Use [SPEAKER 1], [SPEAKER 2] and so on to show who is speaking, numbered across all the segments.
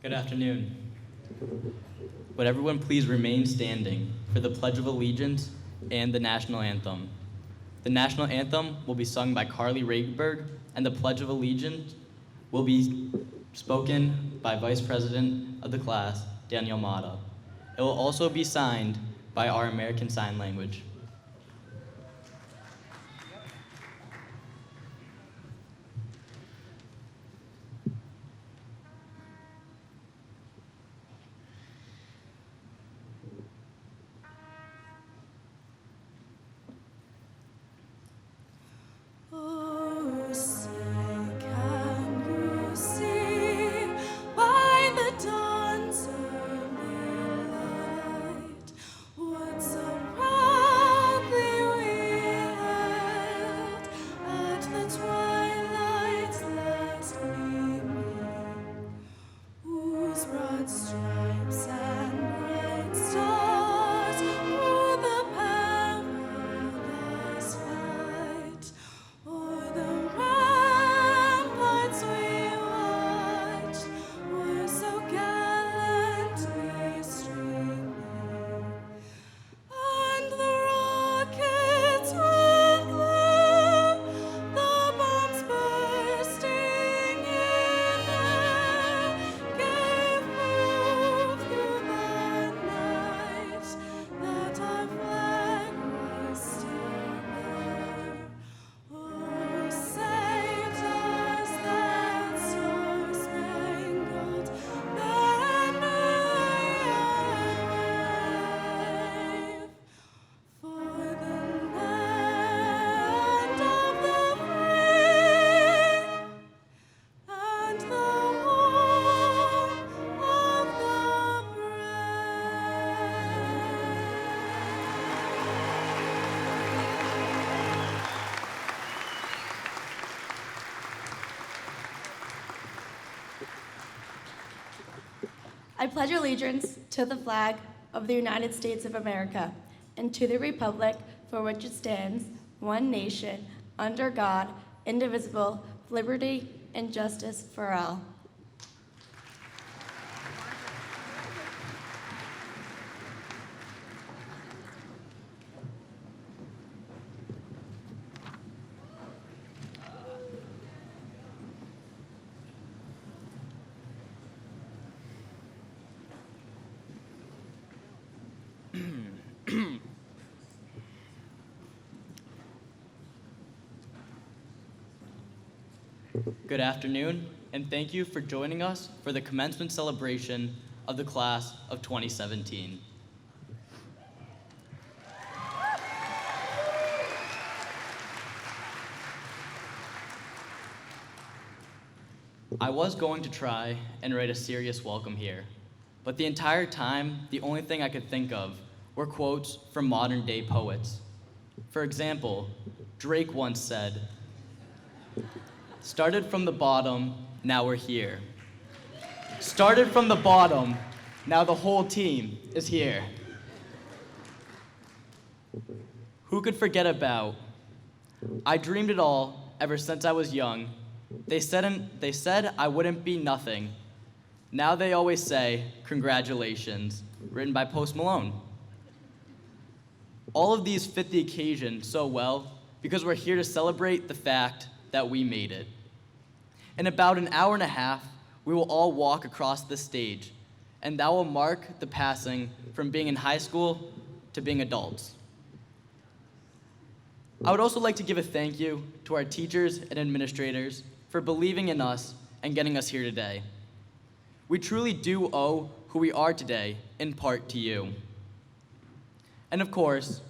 [SPEAKER 1] Good afternoon. Would everyone please remain standing for the Pledge of Allegiance and the National Anthem. The National Anthem will be sung by Carly Rageberg, and the Pledge of Allegiance will be spoken by Vice President of the class, Daniel Mata. It will also be signed by our American Sign Language.
[SPEAKER 2] I pledge allegiance to the flag of the United States of America and to the republic for which it stands, one nation, under God, indivisible, with liberty and justice for all.
[SPEAKER 1] Good afternoon, and thank you for joining us for the commencement celebration of the class of 2017. I was going to try and write a serious welcome here, but the entire time, the only thing I could think of were quotes from modern-day poets. For example, Drake once said, "Started from the bottom, now we're here. Started from the bottom, now the whole team is here." Who could forget about, "I dreamed it all ever since I was young. They said I wouldn't be nothing. Now they always say, congratulations," written by Post Malone. All of these fit the occasion so well because we're here to celebrate the fact that we made it. In about an hour and a half, we will all walk across this stage, and that will mark the passing from being in high school to being adults. I would also like to give a thank you to our teachers and administrators for believing in us and getting us here today. We truly do owe who we are today in part to you. And of course,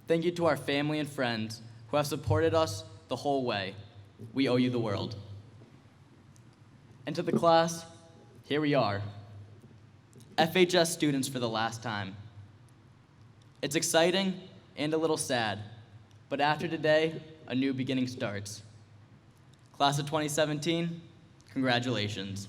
[SPEAKER 1] thank you to our family and friends who have supported us the whole way. We owe you the world. And to the class, here we are, FHS students for the last time. It's exciting and a little sad, but after today, a new beginning starts. Class of 2017, congratulations.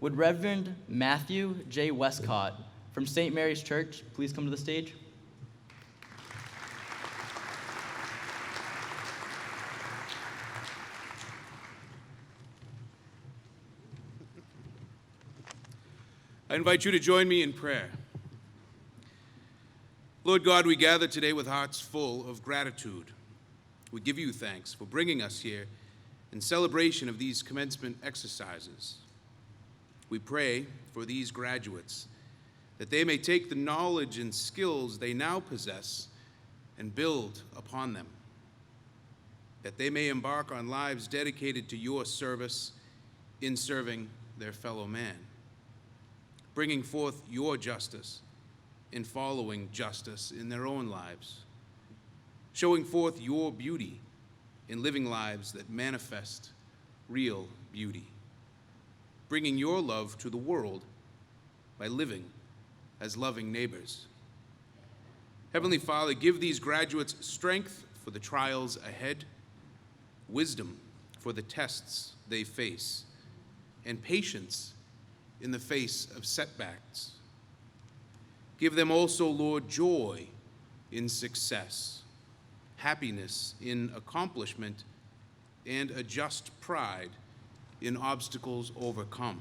[SPEAKER 1] Would Reverend Matthew J. Westcott from St. Mary's Church please come to the stage?
[SPEAKER 3] I invite you to join me in prayer. Lord God, we gather today with hearts full of gratitude. We give you thanks for bringing us here in celebration of these commencement exercises. We pray for these graduates, that they may take the knowledge and skills they now possess and build upon them, that they may embark on lives dedicated to your service in serving their fellow man, bringing forth your justice in following justice in their own lives, showing forth your beauty in living lives that manifest real beauty, bringing your love to the world by living as loving neighbors. Heavenly Father, give these graduates strength for the trials ahead, wisdom for the tests they face, and patience in the face of setbacks. Give them also, Lord, joy in success, happiness in accomplishment, and a just pride in obstacles overcome.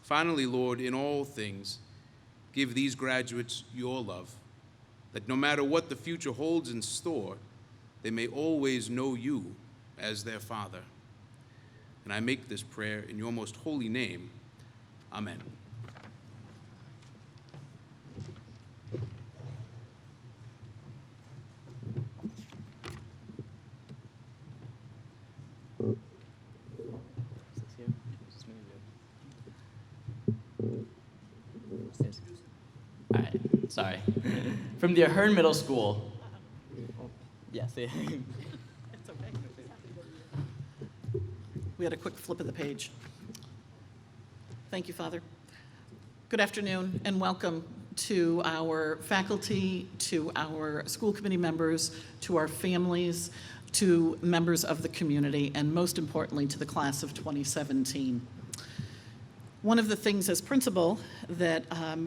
[SPEAKER 3] Finally, Lord, in all things, give these graduates your love, that no matter what the future holds in store, they may always know you as their Father. And I make this prayer in your most holy name. Amen.
[SPEAKER 1] All right, sorry. From the Ahern Middle School. Yes.
[SPEAKER 4] It's okay. We had a quick flip of the page. Thank you, Father. Good afternoon and welcome to our faculty, to our school committee members, to our families, to members of the community, and most importantly, to the class of 2017. One of the things as principal that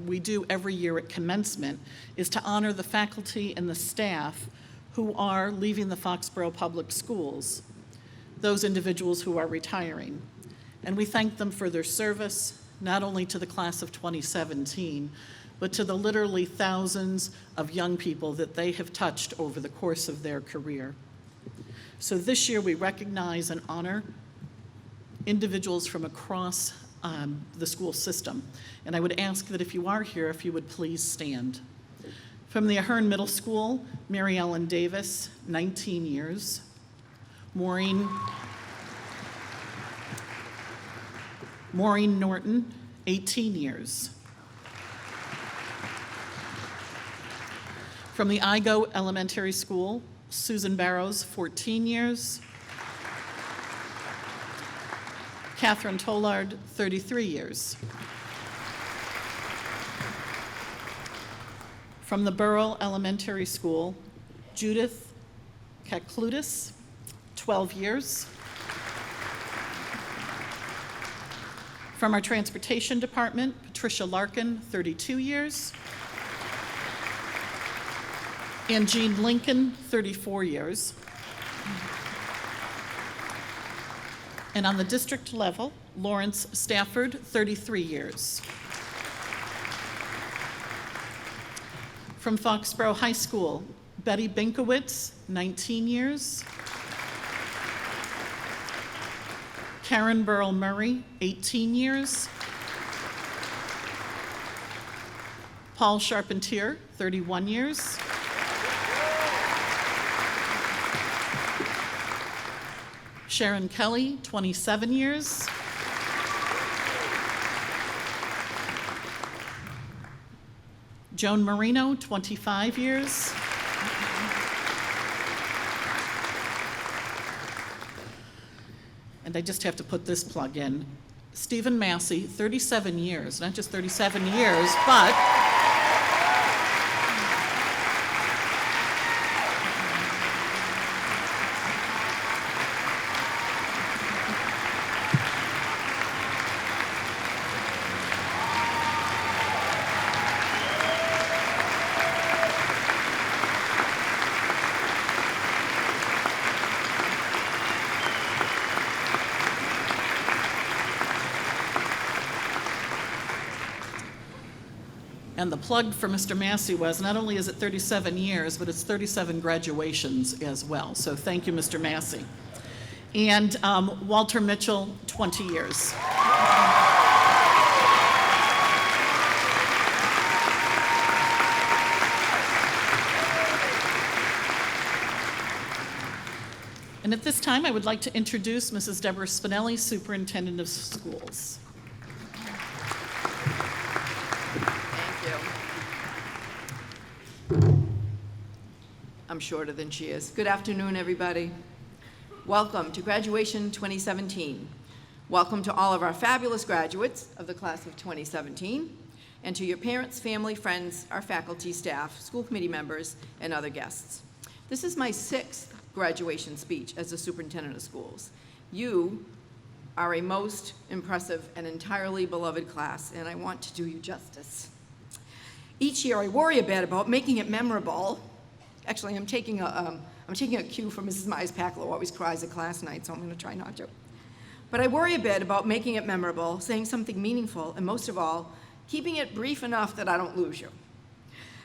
[SPEAKER 4] we do every year at commencement is to honor the faculty and the staff who are leaving the Foxborough Public Schools, those individuals who are retiring. And we thank them for their service, not only to the class of 2017, but to the literally thousands of young people that they have touched over the course of their career. So this year we recognize and honor individuals from across the school system. And I would ask that if you are here, if you would please stand. From the Ahern Middle School, Mary Ellen Davis, 19 years. Maureen Norton, 18 years. From the Igo Elementary School, Susan Barrows, 14 years. Catherine Tollard, 33 years. From the Burrell Elementary School, Judith Kaklutis, 12 years. From our Transportation Department, Patricia Larkin, 32 years. And Jean Lincoln, 34 years. And on the district level, Lawrence Stafford, 33 years. From Foxborough High School, Betty Binkowitz, 19 years. Karen Burrell Murray, 18 years. Paul Charpentier, 31 years. Sharon Kelly, 27 years. Joan Marino, 25 years. And I just have to put this plug in. Stephen Massey, 37 years, not just 37 years, but and the plug for Mr. Massey was not only is it 37 years, but it's 37 graduations as well. So thank you, Mr. Massey. And Walter Mitchell, 20 years. And at this time, I would like to introduce Mrs. Deborah Spinelli, Superintendent of Schools.
[SPEAKER 5] I'm shorter than she is. Good afternoon, everybody. Welcome to Graduation 2017. Welcome to all of our fabulous graduates of the class of 2017, and to your parents, family, friends, our faculty, staff, school committee members, and other guests. This is my 6th graduation speech as the superintendent of schools. You are a most impressive and entirely beloved class, and I want to do you justice. Each year I worry a bit about making it memorable. Actually, I'm taking a cue from Mrs. Myers-Packler, who always cries at class night, so I'm going to try not to. But I worry a bit about making it memorable, saying something meaningful, and most of all, keeping it brief enough that I don't lose you.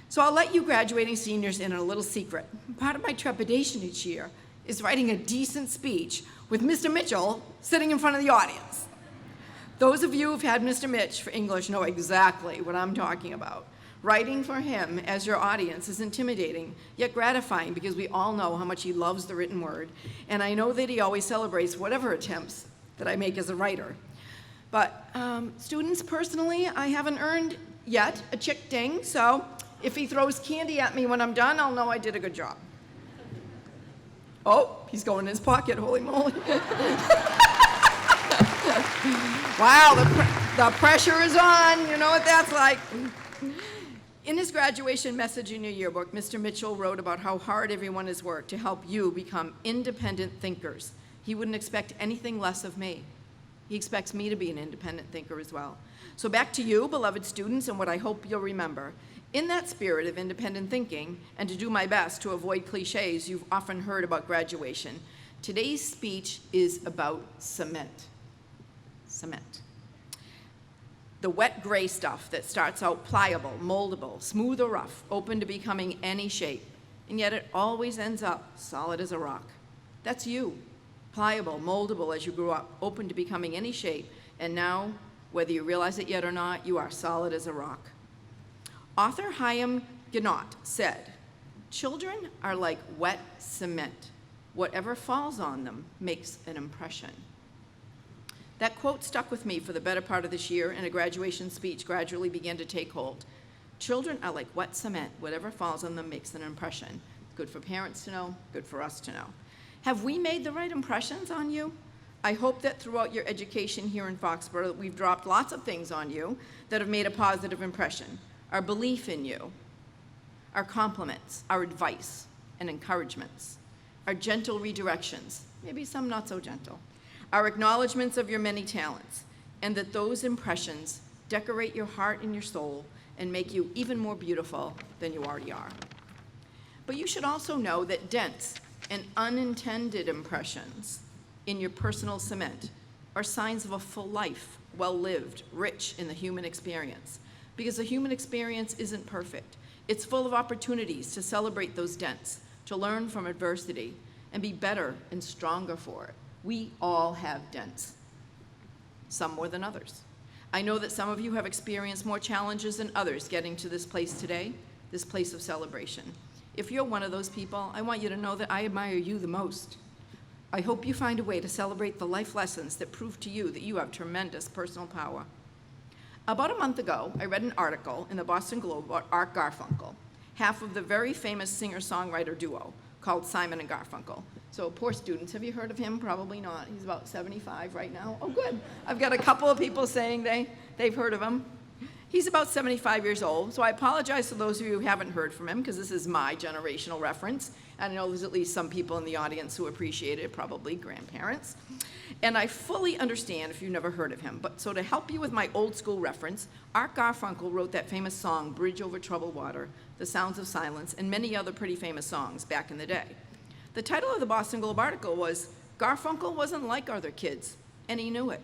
[SPEAKER 5] So I'll let you graduating seniors in on a little secret. Part of my trepidation each year is writing a decent speech with Mr. Mitchell sitting in front of the audience. Those of you who've had Mr. Mitch for English know exactly what I'm talking about. Writing for him as your audience is intimidating, yet gratifying, because we all know how much he loves the written word, and I know that he always celebrates whatever attempts that I make as a writer. But students, personally, I haven't earned yet a chick ding, so if he throws candy at me when I'm done, I'll know I did a good job. Oh, he's going in his pocket, holy moly. Wow, the pressure is on, you know what that's like. In his graduation message in your yearbook, Mr. Mitchell wrote about how hard everyone has worked to help you become independent thinkers. He wouldn't expect anything less of me. He expects me to be an independent thinker as well. So back to you, beloved students, and what I hope you'll remember. In that spirit of independent thinking, and to do my best to avoid cliches you've often heard about graduation, today's speech is about cement. Cement. The wet gray stuff that starts out pliable, moldable, smooth or rough, open to becoming any shape, and yet it always ends up solid as a rock. That's you, pliable, moldable as you grew up, open to becoming any shape, and now, whether you realize it yet or not, you are solid as a rock. Author Chaim Ginott said, "Children are like wet cement. Whatever falls on them makes an impression." That quote stuck with me for the better part of this year, and a graduation speech gradually began to take hold. Children are like wet cement. Whatever falls on them makes an impression. Good for parents to know, good for us to know. Have we made the right impressions on you? I hope that throughout your education here in Foxborough, that we've dropped lots of things on you that have made a positive impression. Our belief in you, our compliments, our advice and encouragements, our gentle redirections, maybe some not so gentle, our acknowledgments of your many talents, and that those impressions decorate your heart and your soul and make you even more beautiful than you already are. But you should also know that dents and unintended impressions in your personal cement are signs of a full life, well-lived, rich in the human experience. Because the human experience isn't perfect. It's full of opportunities to celebrate those dents, to learn from adversity, and be better and stronger for it. We all have dents, some more than others. I know that some of you have experienced more challenges than others getting to this place today, this place of celebration. If you're one of those people, I want you to know that I admire you the most. I hope you find a way to celebrate the life lessons that prove to you that you have tremendous personal power. About a month ago, I read an article in the Boston Globe about Art Garfunkel, half of the very famous singer-songwriter duo called Simon and Garfunkel. So poor students, have you heard of him? Probably not. He's about 75 right now. Oh, good. I've got a couple of people saying they've heard of him. He's about 75 years old, so I apologize to those of you who haven't heard from him, because this is my generational reference. And I know there's at least some people in the audience who appreciate it, probably grandparents. And I fully understand if you've never heard of him. But so to help you with my old school reference, Art Garfunkel wrote that famous song, Bridge Over Troubled Water, The Sounds of Silence, and many other pretty famous songs back in the day. The title of the Boston Globe article was, Garfunkel wasn't like other kids, and he knew it.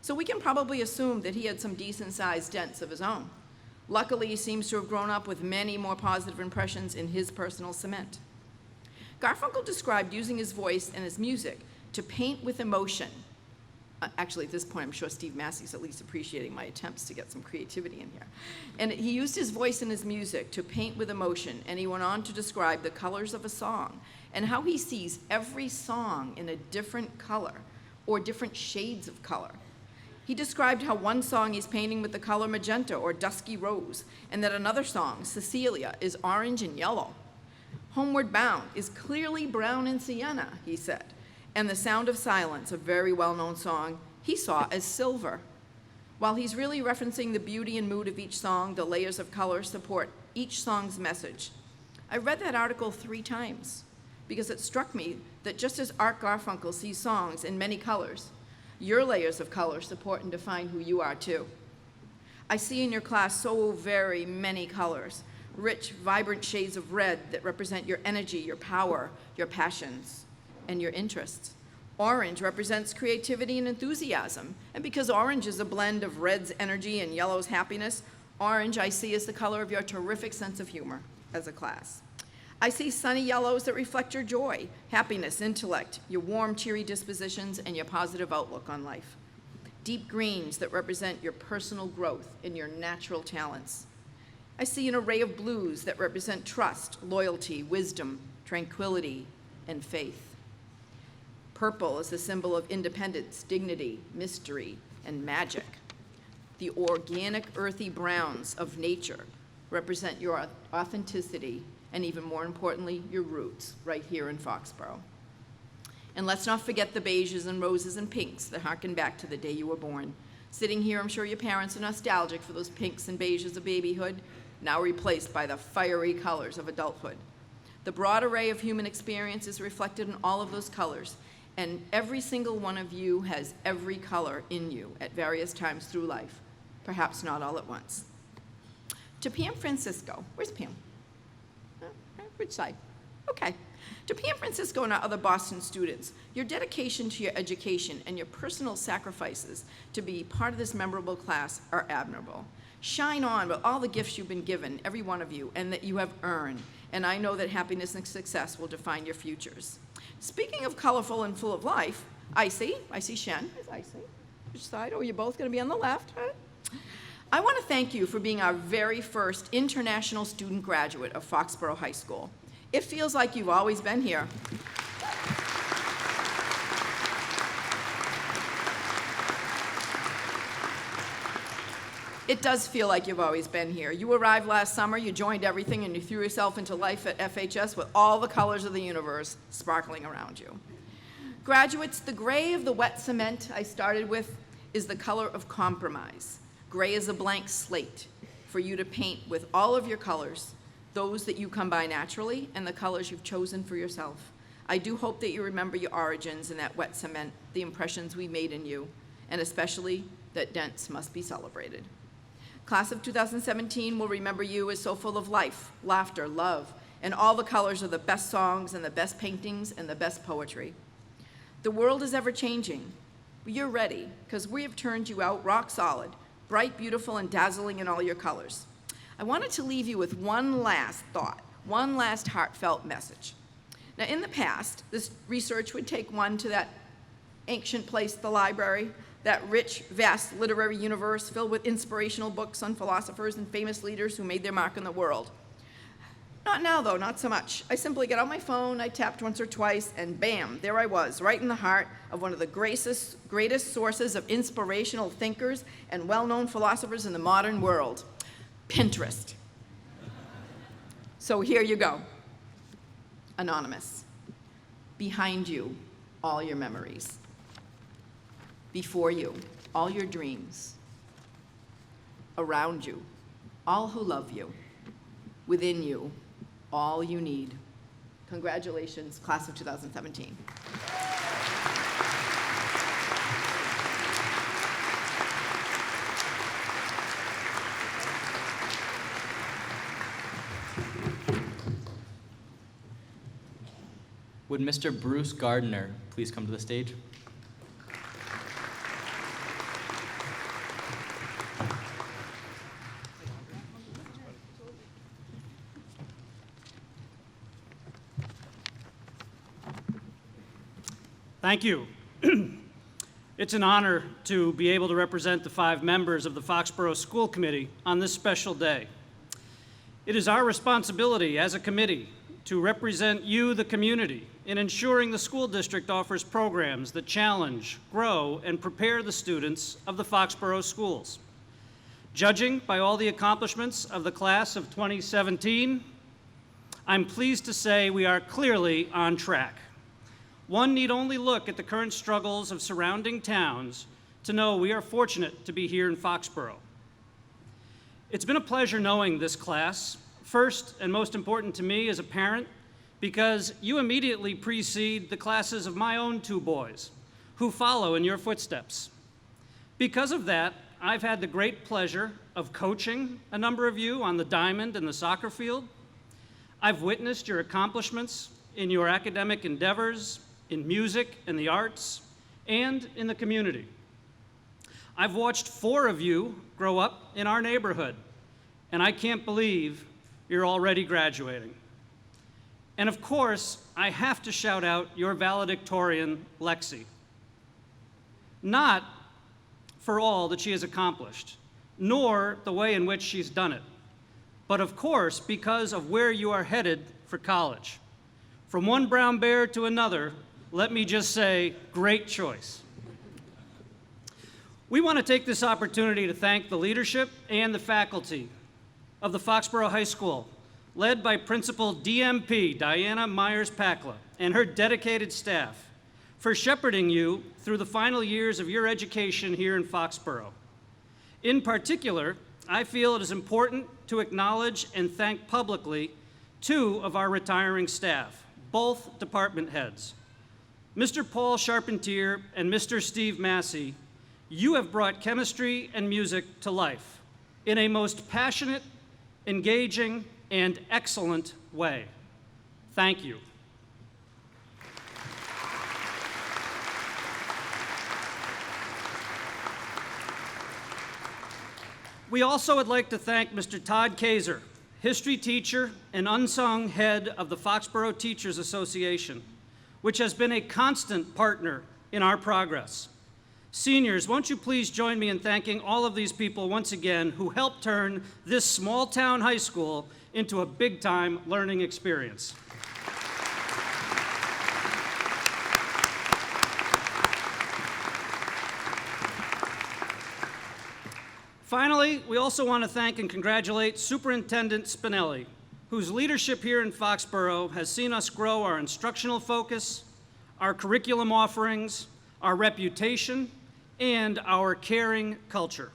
[SPEAKER 5] So we can probably assume that he had some decent-sized dents of his own. Luckily, he seems to have grown up with many more positive impressions in his personal cement. Garfunkel described using his voice and his music to paint with emotion. Actually, at this point, I'm sure Steve Massey's at least appreciating my attempts to get some creativity in here. And he used his voice and his music to paint with emotion, and he went on to describe the colors of a song and how he sees every song in a different color or different shades of color. He described how one song he's painting with the color magenta or dusky rose, and that another song, Cecilia, is orange and yellow. Homeward Bound is clearly brown and sienna, he said. And The Sound of Silence, a very well-known song, he saw as silver. While he's really referencing the beauty and mood of each song, the layers of color support each song's message. I read that article 3 times because it struck me that just as Art Garfunkel sees songs in many colors, your layers of color support and define who you are too. I see in your class so very many colors, rich, vibrant shades of red that represent your energy, your power, your passions, and your interests. Orange represents creativity and enthusiasm, and because orange is a blend of red's energy and yellow's happiness, orange I see as the color of your terrific sense of humor as a class. I see sunny yellows that reflect your joy, happiness, intellect, your warm, cheery dispositions, and your positive outlook on life. Deep greens that represent your personal growth and your natural talents. I see an array of blues that represent trust, loyalty, wisdom, tranquility, and faith. Purple is the symbol of independence, dignity, mystery, and magic. The organic, earthy browns of nature represent your authenticity and, even more importantly, your roots right here in Foxboro. And let's not forget the beiges and roses and pinks that harken back to the day you were born. Sitting here, I'm sure your parents are nostalgic for those pinks and beiges of babyhood. now replaced by the fiery colors of adulthood. The broad array of human experience is reflected in all of those colors, and every single one of you has every color in you at various times through life, perhaps not all at once. To Pam Francisco, where's Pam? Which side? Okay. To Pam Francisco and our other Boston students, your dedication to your education and your personal sacrifices to be part of this memorable class are admirable. Shine on with all the gifts you've been given, every one of you, and that you have earned. And I know that happiness and success will define your futures. Speaking of colorful and full of life, I see Shen. Where's Icy? Which side? Oh, you're both going to be on the left, huh? I want to thank you for being our very first international student graduate of Foxborough High School. It feels like you've always been here. It does feel like you've always been here. You arrived last summer, you joined everything, and you threw yourself into life at FHS with all the colors of the universe sparkling around you. Graduates, the gray of the wet cement I started with is the color of compromise. Gray is a blank slate for you to paint with all of your colors, those that you come by naturally and the colors you've chosen for yourself. I do hope that you remember your origins in that wet cement, the impressions we made in you, and especially that dents must be celebrated. Class of 2017 will remember you as so full of life, laughter, love, and all the colors of the best songs and the best paintings and the best poetry. The world is ever changing, but you're ready, because we have turned you out rock solid, bright, beautiful, and dazzling in all your colors. I wanted to leave you with one last thought, one last heartfelt message. Now, in the past, this research would take one to that ancient place, the library, that rich, vast literary universe filled with inspirational books on philosophers and famous leaders who made their mark in the world. Not now, though, not so much. I simply get out my phone, I tapped once or twice, and bam, there I was, right in the heart of one of the greatest sources of inspirational thinkers and well-known philosophers in the modern world, Pinterest. So here you go. Anonymous. Behind you, all your memories. Before you, all your dreams. Around you, all who love you. Within you, all you need. Congratulations, class of 2017.
[SPEAKER 1] Would Mr. Bruce Gardner please come to the stage?
[SPEAKER 6] Thank you. It's an honor to be able to represent the 5 members of the Foxborough School Committee on this special day. It is our responsibility as a committee to represent you, the community, in ensuring the school district offers programs that challenge, grow, and prepare the students of the Foxborough schools. Judging by all the accomplishments of the class of 2017, I'm pleased to say we are clearly on track. One need only look at the current struggles of surrounding towns to know we are fortunate to be here in Foxborough. It's been a pleasure knowing this class, first and most important to me as a parent, because you immediately precede the classes of my own 2 boys, who follow in your footsteps. Because of that, I've had the great pleasure of coaching a number of you on the diamond and the soccer field. I've witnessed your accomplishments in your academic endeavors, in music and the arts, and in the community. I've watched 4 of you grow up in our neighborhood, and I can't believe you're already graduating. And of course, I have to shout out your valedictorian, Lexi. Not for all that she has accomplished, nor the way in which she's done it, but of course because of where you are headed for college. From one brown bear to another, let me just say, great choice. We want to take this opportunity to thank the leadership and the faculty of the Foxborough High School, led by Principal DMP Diana Myers-Pakla and her dedicated staff, for shepherding you through the final years of your education here in Foxborough. In particular, I feel it is important to acknowledge and thank publicly two of our retiring staff, both department heads. Mr. Paul Charpentier and Mr. Steve Massey, you have brought chemistry and music to life in a most passionate, engaging, and excellent way. Thank you. We also would like to thank Mr. Todd Kaiser, history teacher and unsung head of the Foxborough Teachers Association, which has been a constant partner in our progress. Seniors, won't you please join me in thanking all of these people once again who helped turn this small town high school into a big-time learning experience. Finally, we also want to thank and congratulate Superintendent Spinelli, whose leadership here in Foxborough has seen us grow our instructional focus, our curriculum offerings, our reputation, and our caring culture.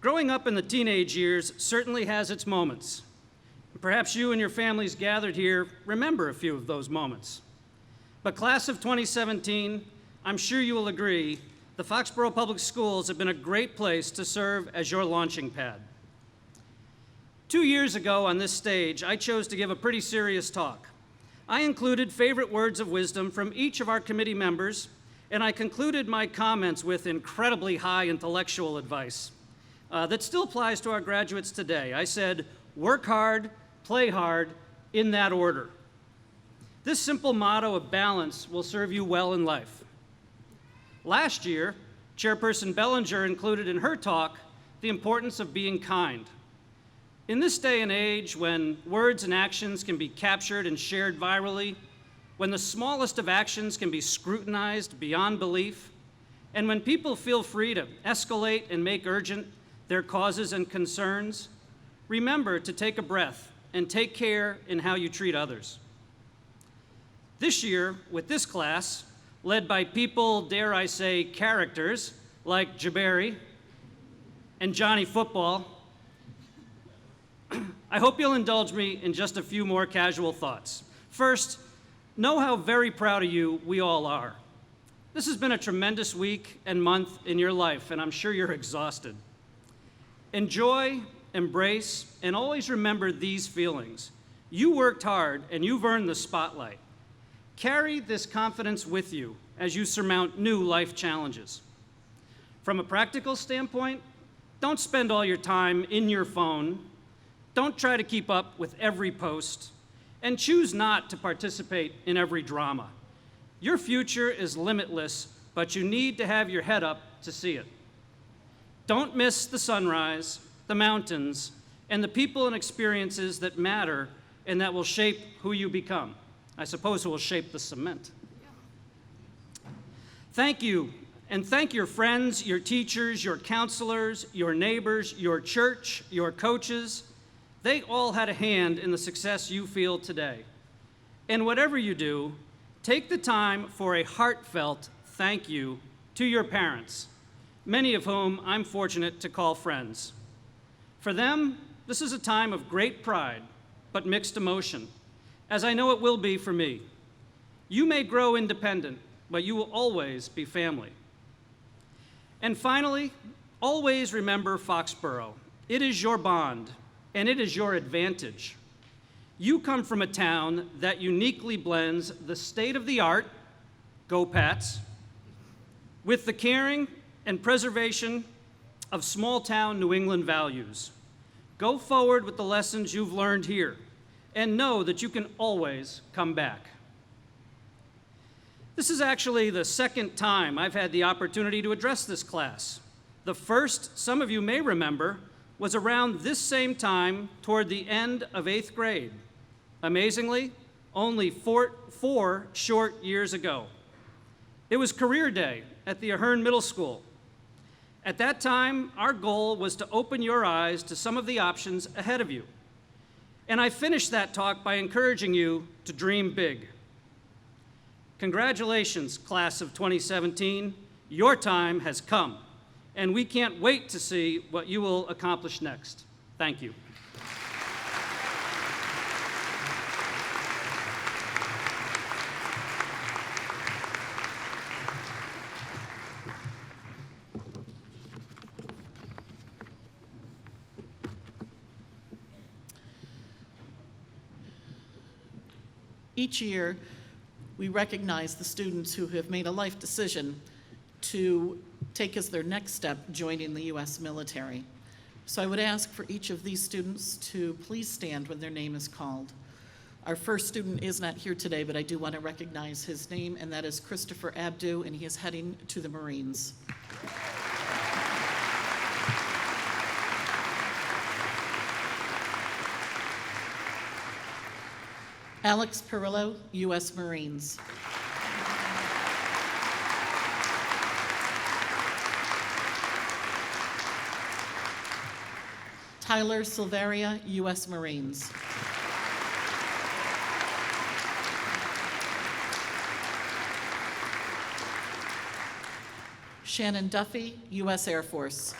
[SPEAKER 6] Growing up in the teenage years certainly has its moments. Perhaps you and your families gathered here remember a few of those moments. But class of 2017, I'm sure you will agree, the Foxborough Public Schools have been a great place to serve as your launching pad. 2 years ago on this stage, I chose to give a pretty serious talk. I included favorite words of wisdom from each of our committee members, and I concluded my comments with incredibly high intellectual advice that still applies to our graduates today. I said, work hard, play hard, in that order. This simple motto of balance will serve you well in life. Last year, Chairperson Bellinger included in her talk the importance of being kind. In this day and age when words and actions can be captured and shared virally, when the smallest of actions can be scrutinized beyond belief, and when people feel free to escalate and make urgent their causes and concerns, remember to take a breath and take care in how you treat others. This year, with this class, led by people, dare I say, characters like Jabari and Johnny Football, I hope you'll indulge me in just a few more casual thoughts. First, know how very proud of you we all are. This has been a tremendous week and month in your life, and I'm sure you're exhausted. Enjoy, embrace, and always remember these feelings. You worked hard, and you've earned the spotlight. Carry this confidence with you as you surmount new life challenges. From a practical standpoint, don't spend all your time in your phone. Don't try to keep up with every post, and choose not to participate in every drama. Your future is limitless, but you need to have your head up to see it. Don't miss the sunrise, the mountains, and the people and experiences that matter and that will shape who you become. I suppose it will shape the cement. Thank you, and thank your friends, your teachers, your counselors, your neighbors, your church, your coaches. They all had a hand in the success you feel today. And whatever you do, take the time for a heartfelt thank you to your parents, many of whom I'm fortunate to call friends. For them, this is a time of great pride, but mixed emotion, as I know it will be for me. You may grow independent, but you will always be family. And finally, always remember Foxborough. It is your bond, and it is your advantage. You come from a town that uniquely blends the state-of-the-art, go Pats, with the caring and preservation of small-town New England values. Go forward with the lessons you've learned here, and know that you can always come back. This is actually the second time I've had the opportunity to address this class. The first, some of you may remember, was around this same time toward the end of 8th grade. Amazingly, only four short years ago. It was career day at the Ahern Middle School. At that time, our goal was to open your eyes to some of the options ahead of you. And I finished that talk by encouraging you to dream big. Congratulations, class of 2017. Your time has come. and we can't wait to see what you will accomplish next. Thank you.
[SPEAKER 4] Each year, we recognize the students who have made a life decision to take as their next step joining the U.S. military. So I would ask for each of these students to please stand when their name is called. Our first student is not here today, but I do want to recognize his name, and that is Christopher Abdu, and he is heading to the Marines. Alex Perillo, U.S. Marines. Tyler Silveria, U.S. Marines. Shannon Duffy, U.S. Air Force.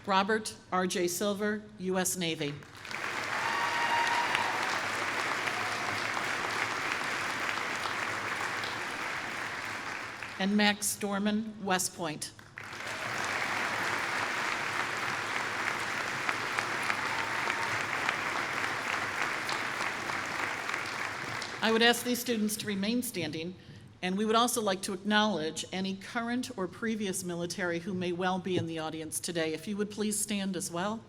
[SPEAKER 4] Robert R.J. Silver, U.S. Navy. And Max Storman, West Point. I would ask these students to remain standing, and we would also like to acknowledge any current or previous military who may well be in the audience today. If you would please stand as well.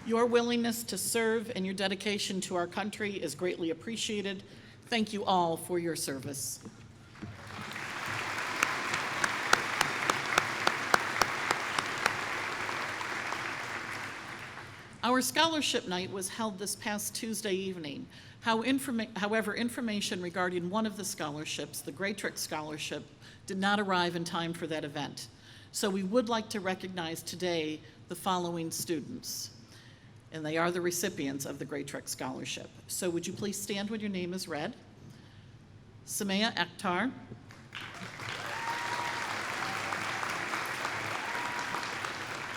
[SPEAKER 4] Your willingness to serve and your dedication to our country is greatly appreciated. Thank you all for your service. Our scholarship night was held this past Tuesday evening. However, information regarding one of the scholarships, the Greatrix Scholarship, did not arrive in time for that event. So we would like to recognize today the following students, and they are the recipients of the Greatrix Scholarship. So would you please stand when your name is read? Samaya Akhtar.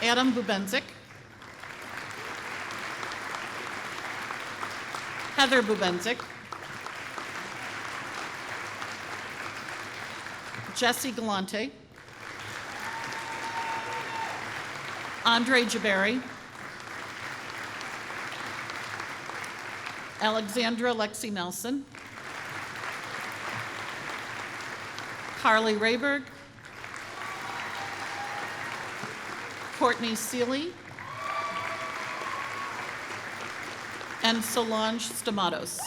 [SPEAKER 4] Adam Bubenzik. Heather Bubenzik. Jesse Galante. Andre Jabari. Alexandra Lexi Nelson. Carly Rayberg. Courtney Seeley. And Solange Stamatos.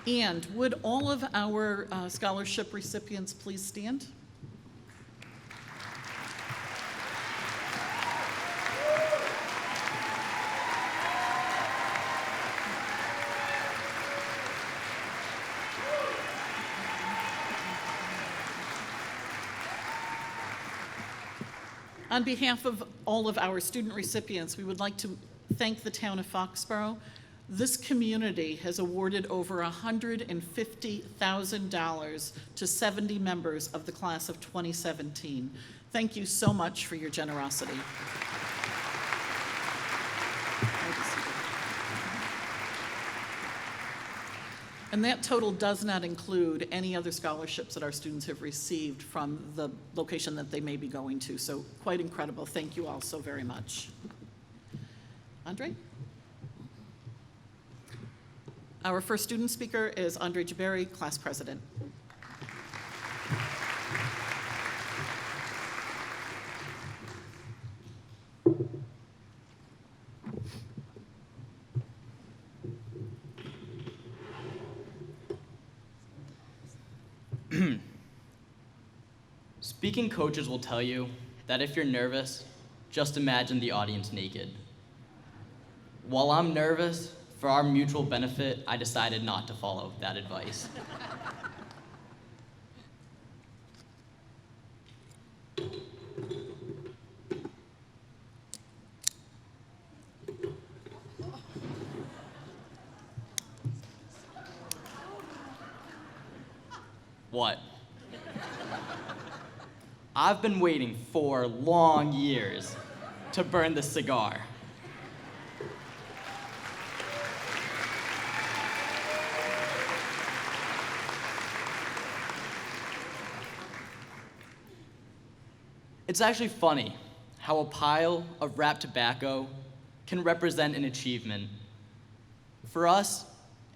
[SPEAKER 4] And would all of our scholarship recipients please stand? On behalf of all of our student recipients, we would like to thank the town of Foxborough. This community has awarded over $150,000 to 70 members of the class of 2017. Thank you so much for your generosity. And that total does not include any other scholarships that our students have received from the location that they may be going to. So quite incredible. Thank you all so very much. Andre? Our first student speaker is Andre Jabari, class president.
[SPEAKER 1] Speaking coaches will tell you that if you're nervous, just imagine the audience naked. While I'm nervous, for our mutual benefit, I decided not to follow that advice. What? I've been waiting 4 long years to burn the cigar. It's actually funny how a pile of wrapped tobacco can represent an achievement. For us,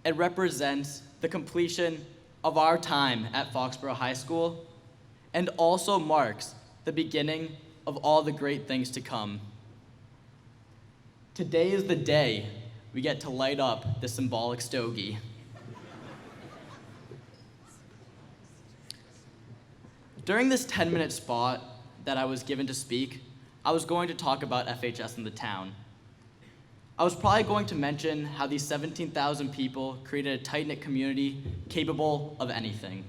[SPEAKER 1] it represents the completion of our time at Foxborough High School and also marks the beginning of all the great things to come. Today is the day we get to light up the symbolic stogie. During this 10-minute spot that I was given to speak, I was going to talk about FHS in the town. I was probably going to mention how these 17,000 people created a tight-knit community capable of anything.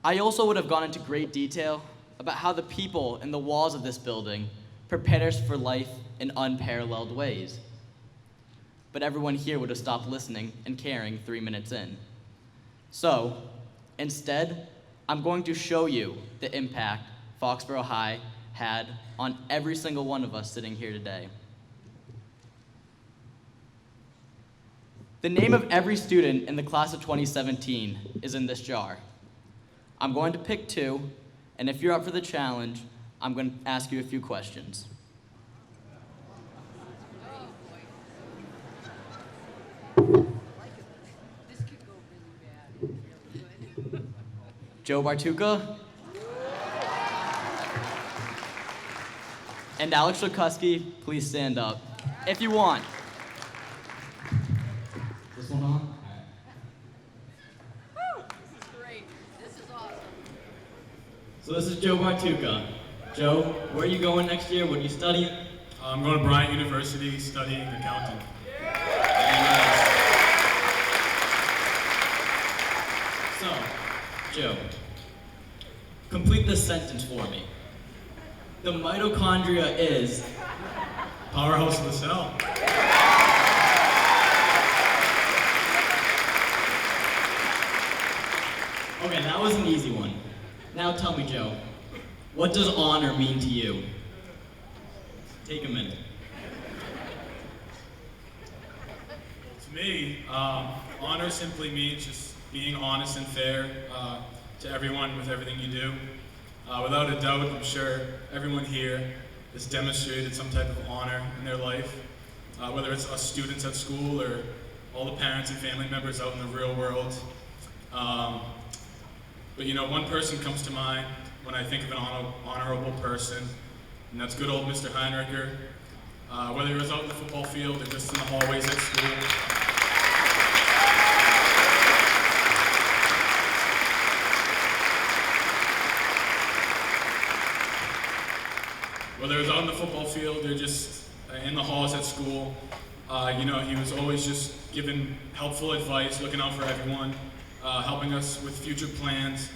[SPEAKER 1] I also would have gone into great detail about how the people in the walls of this building prepared us for life in unparalleled ways. But everyone here would have stopped listening and caring 3 minutes in. So, instead, I'm going to show you the impact Foxborough High had on every single one of us sitting here today. The name of every student in the class of 2017 is in this jar. I'm going to pick 2, and if you're up for the challenge, I'm going to ask you a few questions. Joe Bartuka and Alex Lukuski, please stand up if you want. This one on?
[SPEAKER 5] This is great. This is awesome.
[SPEAKER 1] So this is Joe Bartuka. Joe, where are you going next year? What are you studying?
[SPEAKER 7] I'm going to Bryant University studying accounting.
[SPEAKER 1] So, Joe, complete this sentence for me. The mitochondria is...
[SPEAKER 7] Powerhouse of the cell.
[SPEAKER 1] Okay, that was an easy one. Now tell me, Joe, what does honor mean to you? Take a minute.
[SPEAKER 7] To me, honor simply means just being honest and fair to everyone with everything you do. Without a doubt, I'm sure everyone here has demonstrated some type of honor in their life, whether it's us students at school or all the parents and family members out in the real world. But you know, one person comes to mind when I think of an honorable person, and that's good old Mr. Heinricher. Whether he was out in the football field or just in the hallways at school. Whether it was out in the football field or just in the halls at school, you know, he was always just giving helpful advice, looking out for everyone, helping us with future plans,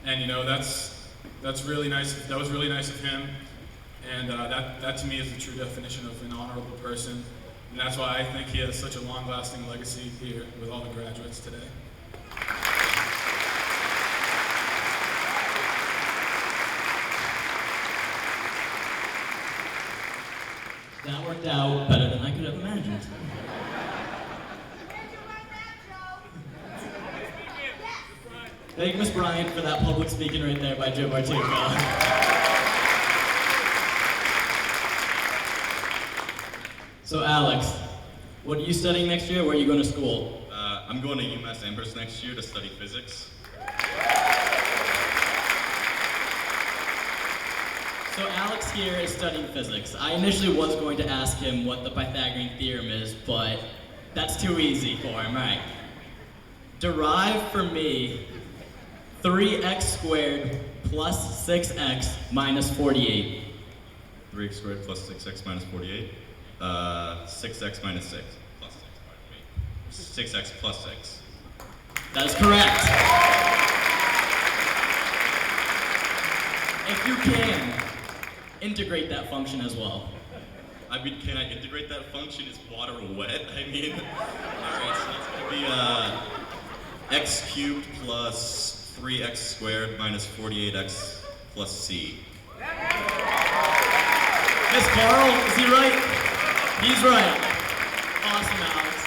[SPEAKER 7] and you know, that's really nice. That was really nice of him, and that to me is the true definition of an honorable person, and that's why I think he has such a long-lasting legacy here with all the graduates today.
[SPEAKER 1] That worked out better than I could have imagined. Thank Miss Bryant for that public speaking right there by Joe Bartuka. So Alex, what are you studying next year? Where are you going to school?
[SPEAKER 8] I'm going to UMass Amherst next year to study physics.
[SPEAKER 1] So Alex here is studying physics. I initially was going to ask him what the Pythagorean Theorem is, but that's too easy for him, right? Derive for me 3x squared plus 6x minus 48.
[SPEAKER 8] 3x squared plus 6x minus 48. 6x minus 6 plus 6, pardon me. 6x plus 6.
[SPEAKER 1] That is correct. If you can, integrate that function as well.
[SPEAKER 8] I mean, can I integrate that function? Is water wet? I mean, alright, so it's gonna be x cubed plus 3x squared minus 48x plus c.
[SPEAKER 1] Miss Carl, is he right? He's right. Awesome, Alex.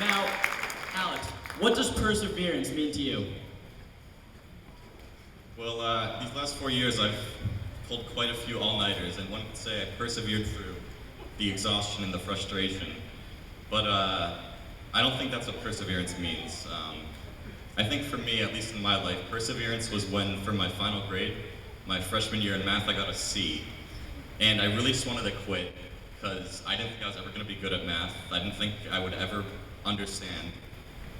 [SPEAKER 1] Now, Alex, what does perseverance mean to you?
[SPEAKER 8] Well, these last 4 years I've pulled quite a few all-nighters, and one could say I persevered through the exhaustion and the frustration. But I don't think that's what perseverance means. I think for me, at least in my life, perseverance was when, for my final grade, my freshman year in math, I got a C. And I really just wanted to quit, because I didn't think I was ever going to be good at math. I didn't think I would ever understand.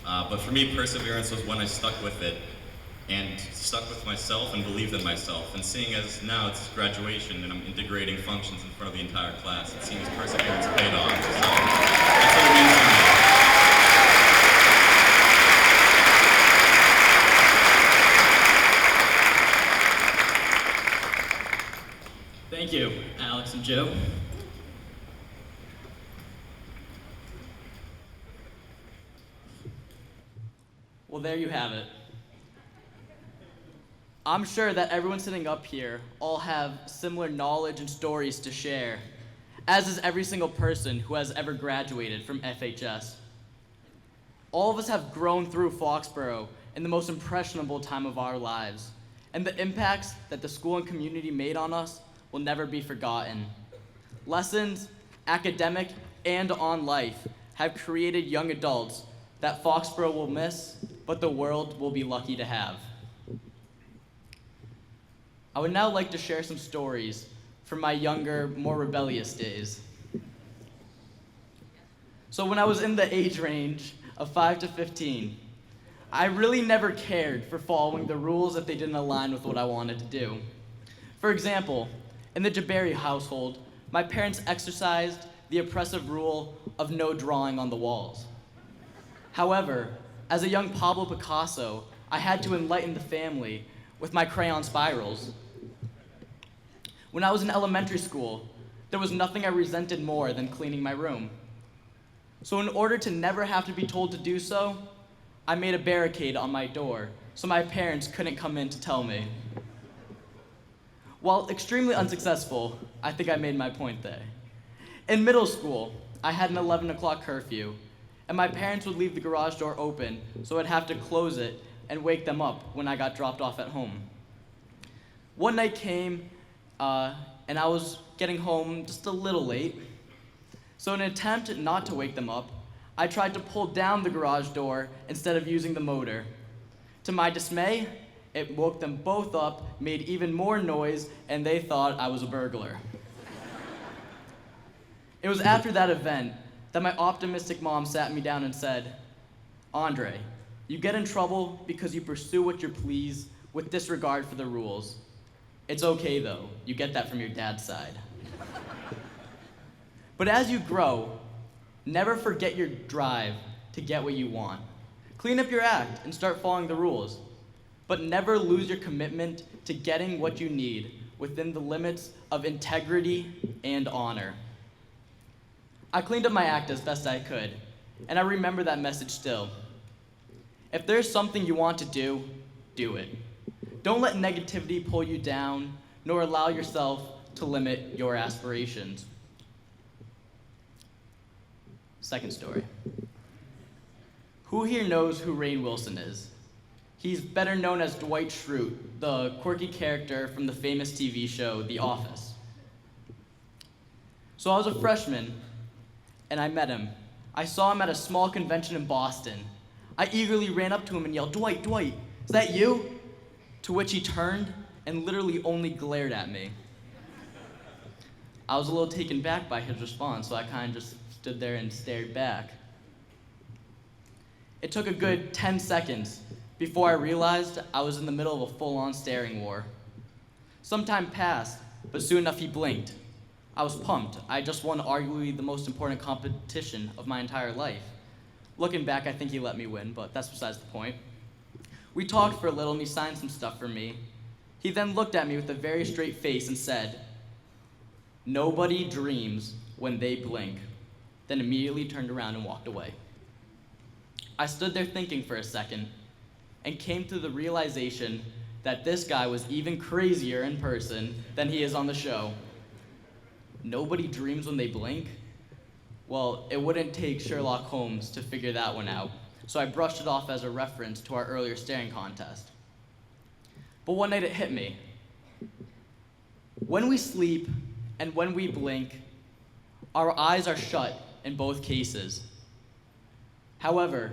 [SPEAKER 8] But for me, perseverance was when I stuck with it, and stuck with myself and believed in myself. And seeing as now it's graduation and I'm integrating functions in front of the entire class, it seems perseverance paid off. So that's what it means to me.
[SPEAKER 1] Thank you, Alex and Joe. Well, there you have it. I'm sure that everyone sitting up here all have similar knowledge and stories to share, as is every single person who has ever graduated from FHS. All of us have grown through Foxborough in the most impressionable time of our lives, and the impacts that the school and community made on us will never be forgotten. Lessons, academic and on life, have created young adults that Foxborough will miss, but the world will be lucky to have. I would now like to share some stories from my younger, more rebellious days. So when I was in the age range of 5 to 15, I really never cared for following the rules if they didn't align with what I wanted to do. For example, in the Jabari household, my parents exercised the oppressive rule of no drawing on the walls. However, as a young Pablo Picasso, I had to enlighten the family with my crayon spirals. When I was in elementary school, there was nothing I resented more than cleaning my room. So in order to never have to be told to do so, I made a barricade on my door so my parents couldn't come in to tell me. While extremely unsuccessful, I think I made my point there. In middle school, I had an 11 o'clock curfew, and my parents would leave the garage door open, so I'd have to close it and wake them up when I got dropped off at home. One night came, and I was getting home just a little late. So in an attempt not to wake them up, I tried to pull down the garage door instead of using the motor. To my dismay, it woke them both up, made even more noise, and they thought I was a burglar. It was after that event that my optimistic mom sat me down and said, "Andre, you get in trouble because you pursue what you please with disregard for the rules. It's okay though, you get that from your dad's side." But as you grow, never forget your drive to get what you want. Clean up your act and start following the rules, but never lose your commitment to getting what you need within the limits of integrity and honor. I cleaned up my act as best I could, and I remember that message still. If there's something you want to do, do it. Don't let negativity pull you down, nor allow yourself to limit your aspirations. Second story. Who here knows who Rainn Wilson is? He's better known as Dwight Schrute, the quirky character from the famous TV show The Office. So I was a freshman, and I met him. I saw him at a small convention in Boston. I eagerly ran up to him and yelled, "Dwight, Dwight, is that you?" To which he turned and literally only glared at me. I was a little taken back by his response, so I kind of just stood there and stared back. It took a good 10 seconds before I realized I was in the middle of a full-on staring war. Some time passed, but soon enough he blinked. I was pumped. I just won arguably the most important competition of my entire life. Looking back, I think he let me win, but that's besides the point. We talked for a little and he signed some stuff for me. He then looked at me with a very straight face and said, "Nobody dreams when they blink," then immediately turned around and walked away. I stood there thinking for a second and came to the realization that this guy was even crazier in person than he is on the show. Nobody dreams when they blink? Well, it wouldn't take Sherlock Holmes to figure that one out, so I brushed it off as a reference to our earlier staring contest. But one night it hit me. When we sleep and when we blink, our eyes are shut in both cases. However,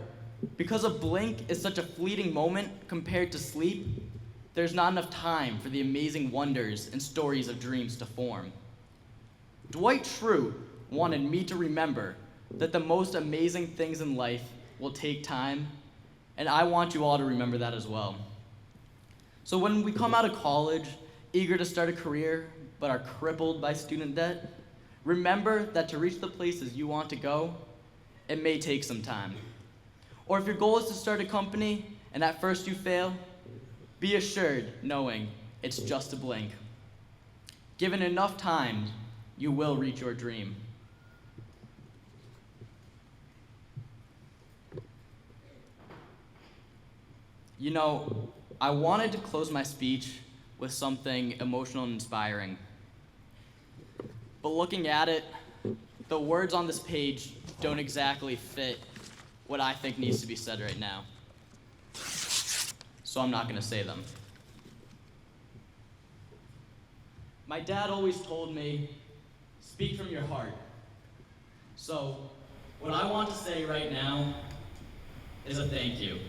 [SPEAKER 1] because a blink is such a fleeting moment compared to sleep, there's not enough time for the amazing wonders and stories of dreams to form. Dwight Schrute wanted me to remember that the most amazing things in life will take time, and I want you all to remember that as well. So when we come out of college, eager to start a career, but are crippled by student debt, remember that to reach the places you want to go, it may take some time. Or if your goal is to start a company, and at first you fail, be assured knowing it's just a blink. Given enough time, you will reach your dream. You know, I wanted to close my speech with something emotional and inspiring. But looking at it, the words on this page don't exactly fit what I think needs to be said right now. So I'm not going to say them. My dad always told me, speak from your heart. So what I want to say right now is a thank you.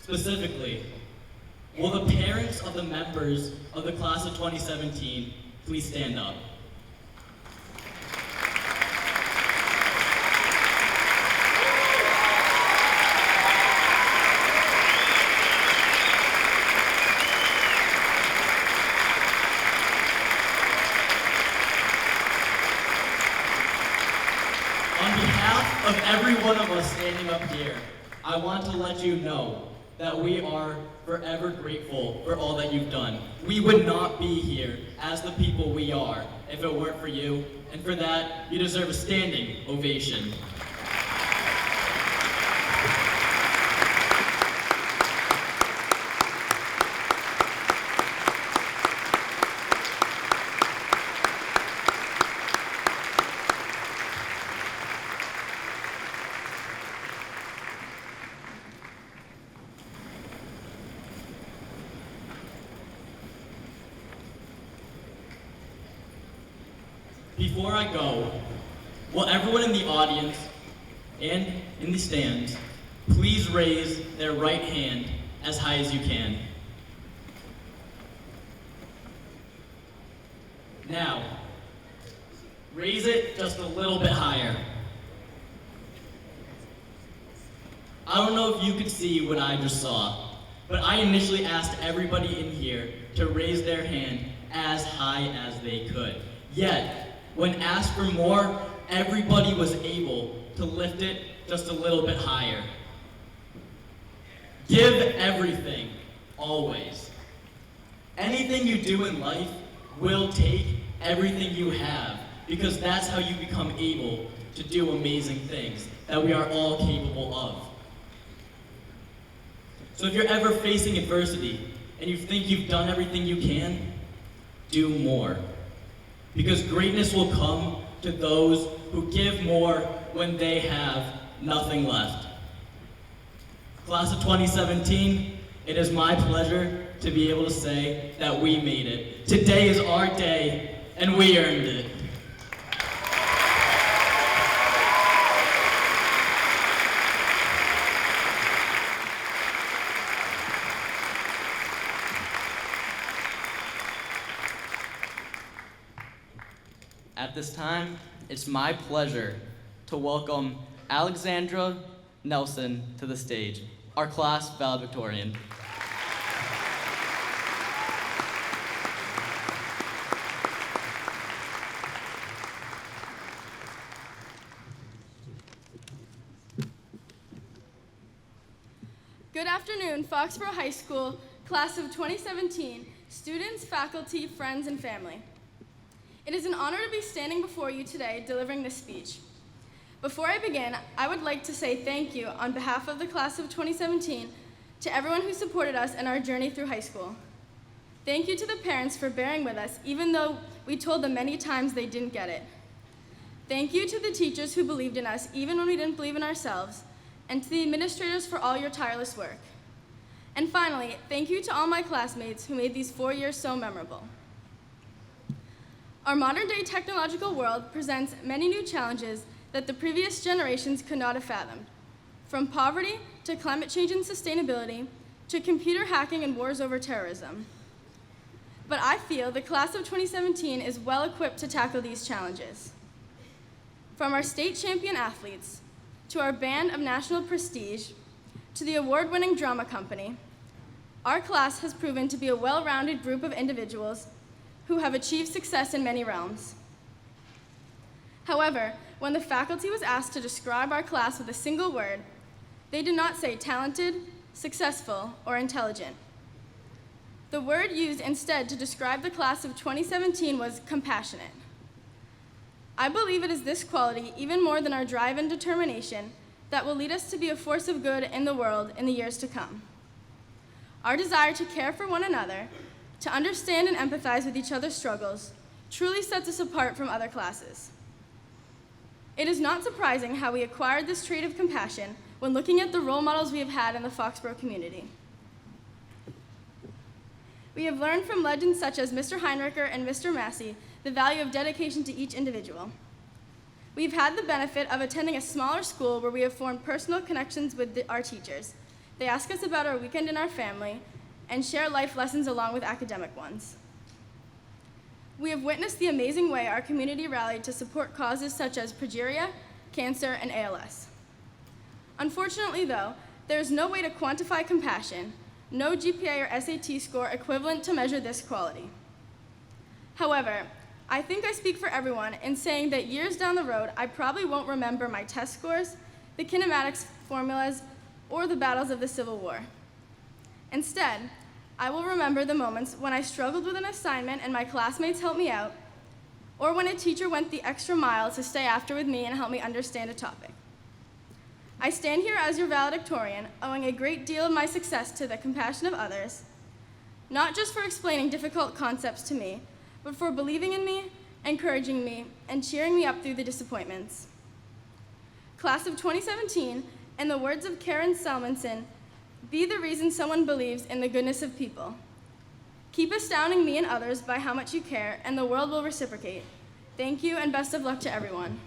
[SPEAKER 1] Specifically, will the parents of the members of the class of 2017 please stand up? On behalf of every one of us standing up here, I want to let you know that we are forever grateful for all that you've done. We would not be here as the people we are if it weren't for you, and for that, you deserve a standing ovation. Before I go, will everyone in the audience and in the stands please raise their right hand as high as you can? Now, raise it just a little bit higher. I don't know if you could see what I just saw, but I initially asked everybody in here to raise their hand as high as they could. Yet, when asked for more, everybody was able to lift it just a little bit higher. Give everything, always. Anything you do in life will take everything you have, because that's how you become able to do amazing things that we are all capable of. So if you're ever facing adversity and you think you've done everything you can, do more. Because greatness will come to those who give more when they have nothing left. Class of 2017, it is my pleasure to be able to say that we made it. Today is our day, and we earned it. At this time, it's my pleasure to welcome Alexandra Nelson to the stage. Our class valedictorian.
[SPEAKER 2] Good afternoon, Foxborough High School, class of 2017, students, faculty, friends, and family. It is an honor to be standing before you today delivering this speech. Before I begin, I would like to say thank you on behalf of the class of 2017 to everyone who supported us in our journey through high school. Thank you to the parents for bearing with us, even though we told them many times they didn't get it. Thank you to the teachers who believed in us, even when we didn't believe in ourselves, and to the administrators for all your tireless work. And finally, thank you to all my classmates who made these 4 years so memorable. Our modern-day technological world presents many new challenges that the previous generations could not have fathomed, from poverty to climate change and sustainability to computer hacking and wars over terrorism. But I feel the class of 2017 is well equipped to tackle these challenges. From our state champion athletes, to our band of national prestige, to the award-winning drama company, our class has proven to be a well-rounded group of individuals who have achieved success in many realms. However, when the faculty was asked to describe our class with a single word, they did not say talented, successful, or intelligent. The word used instead to describe the class of 2017 was compassionate. I believe it is this quality, even more than our drive and determination, that will lead us to be a force of good in the world in the years to come. Our desire to care for one another, to understand and empathize with each other's struggles, truly sets us apart from other classes. It is not surprising how we acquired this trait of compassion when looking at the role models we have had in the Foxborough community. We have learned from legends such as Mr. Heinricher and Mr. Massey the value of dedication to each individual. We've had the benefit of attending a smaller school where we have formed personal connections with our teachers. They ask us about our weekend and our family and share life lessons along with academic ones. We have witnessed the amazing way our community rallied to support causes such as progeria, cancer, and ALS. Unfortunately, though, there is no way to quantify compassion, no GPA or SAT score equivalent to measure this quality. However, I think I speak for everyone in saying that years down the road, I probably won't remember my test scores, the kinematics formulas, or the battles of the Civil War. Instead, I will remember the moments when I struggled with an assignment and my classmates helped me out, or when a teacher went the extra mile to stay after with me and help me understand a topic. I stand here as your valedictorian, owing a great deal of my success to the compassion of others, not just for explaining difficult concepts to me, but for believing in me, encouraging me, and cheering me up through the disappointments. Class of 2017, in the words of Karen Selmanson, be the reason someone believes in the goodness of people. Keep astounding me and others by how much you care, and the world will reciprocate. Thank you, and best of luck to everyone.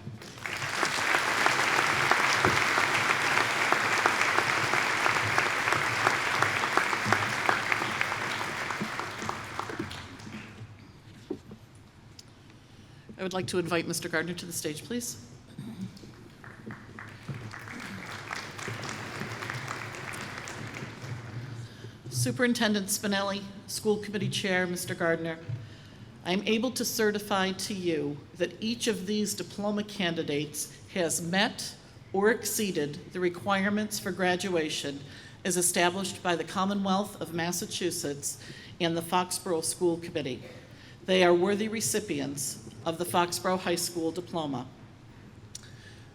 [SPEAKER 4] I would like to invite Mr. Gardner to the stage, please. Superintendent Spinelli, School Committee Chair, Mr. Gardner, I am able to certify to you that each of these diploma candidates has met or exceeded the requirements for graduation as established by the Commonwealth of Massachusetts and the Foxborough School Committee. They are worthy recipients of the Foxborough High School Diploma.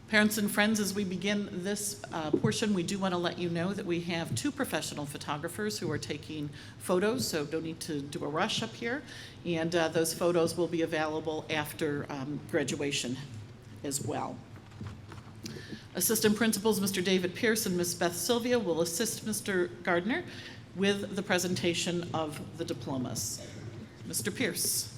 [SPEAKER 4] Parents and friends, as we begin this portion, we do want to let you know that we have 2 professional photographers who are taking photos, so don't need to do a rush up here. And those photos will be available after graduation as well. Assistant principals, Mr. David Pierce and Ms. Beth Sylvia, will assist Mr. Gardner with the presentation of the diplomas. Mr. Pierce.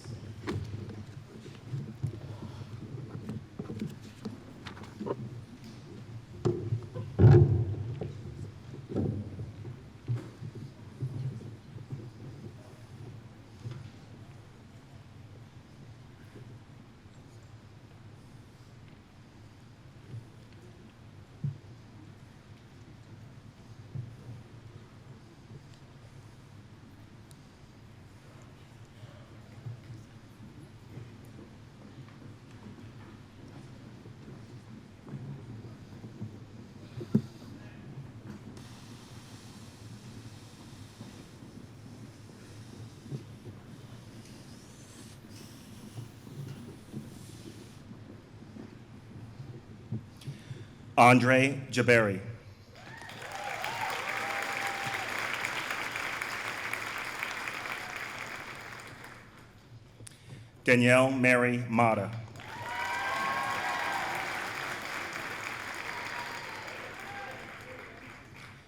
[SPEAKER 9] Andre Jabari. Danielle Mary Mata.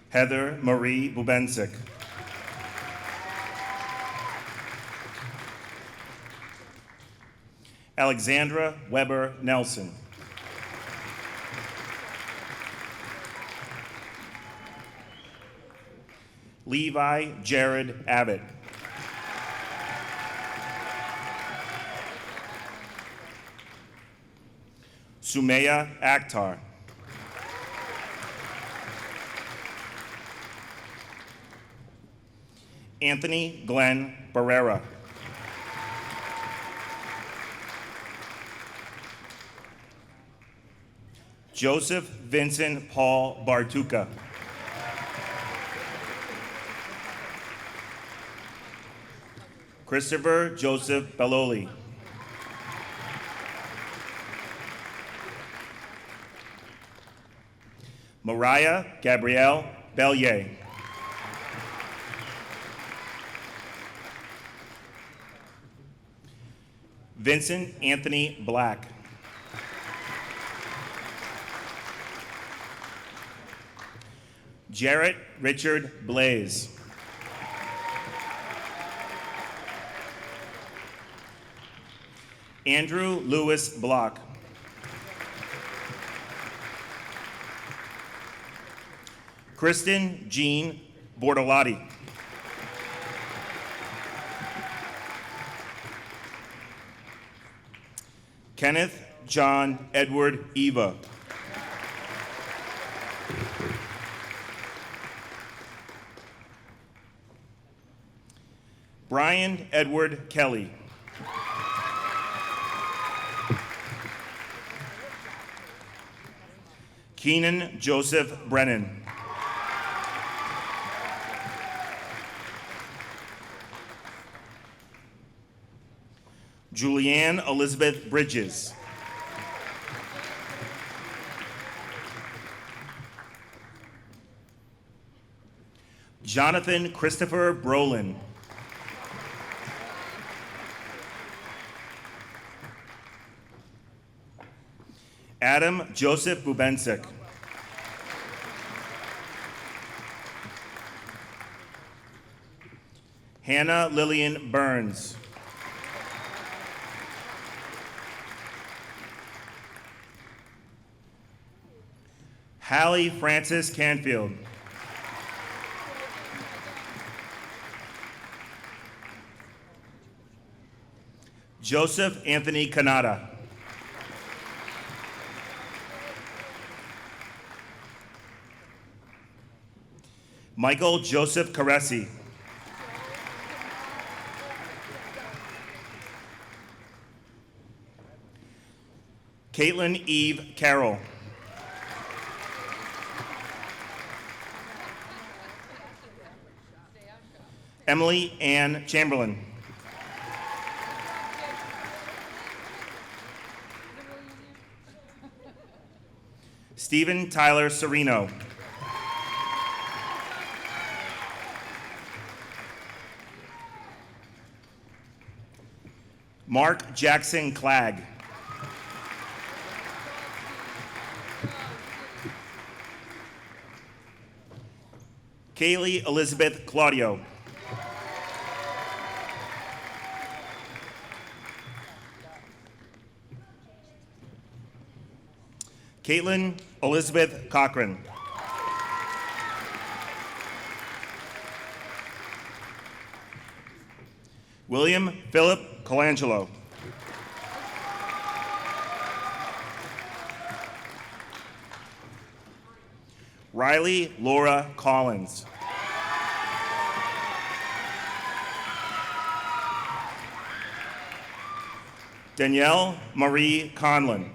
[SPEAKER 9] Heather Marie Bubensik. Alexandra Weber Nelson. Levi Jared Abbott. Sumaya Akhtar. Anthony Glenn Barrera. Joseph Vincent Paul Bartuca. Christopher Joseph Belloli. Mariah Gabrielle Bellier. Vincent Anthony Black. Jarrett Richard Blaze. Andrew Lewis Block. Kristen Jean Bordolati. Kenneth John Edward Eva. Brian Edward Kelly. Keenan Joseph Brennan. Julianne Elizabeth Bridges. Jonathan Christopher Brolin. Adam Joseph Bubensik. Hannah Lillian Burns. Hallie Frances Canfield. Joseph Anthony Canada. Michael Joseph Caresi. Caitlin Eve Carroll. Emily Ann Chamberlain. Stephen Tyler Serino. Mark Jackson Clegg. Kaylee Elizabeth Claudio. Caitlin Elizabeth Cochran. William Philip Colangelo. Riley Laura Collins. Danielle Marie Conlon.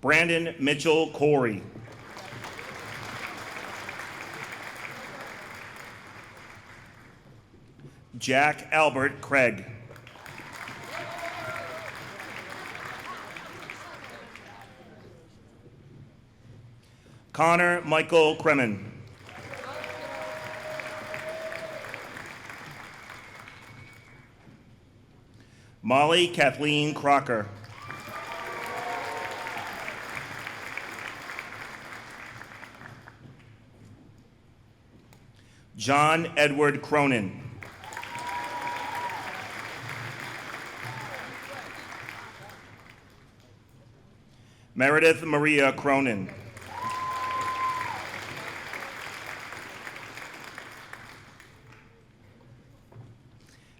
[SPEAKER 9] Brandon Mitchell Corey. Jack Albert Craig. Connor Michael Kremen. Molly Kathleen Crocker. John Edward Cronin. Meredith Maria Cronin.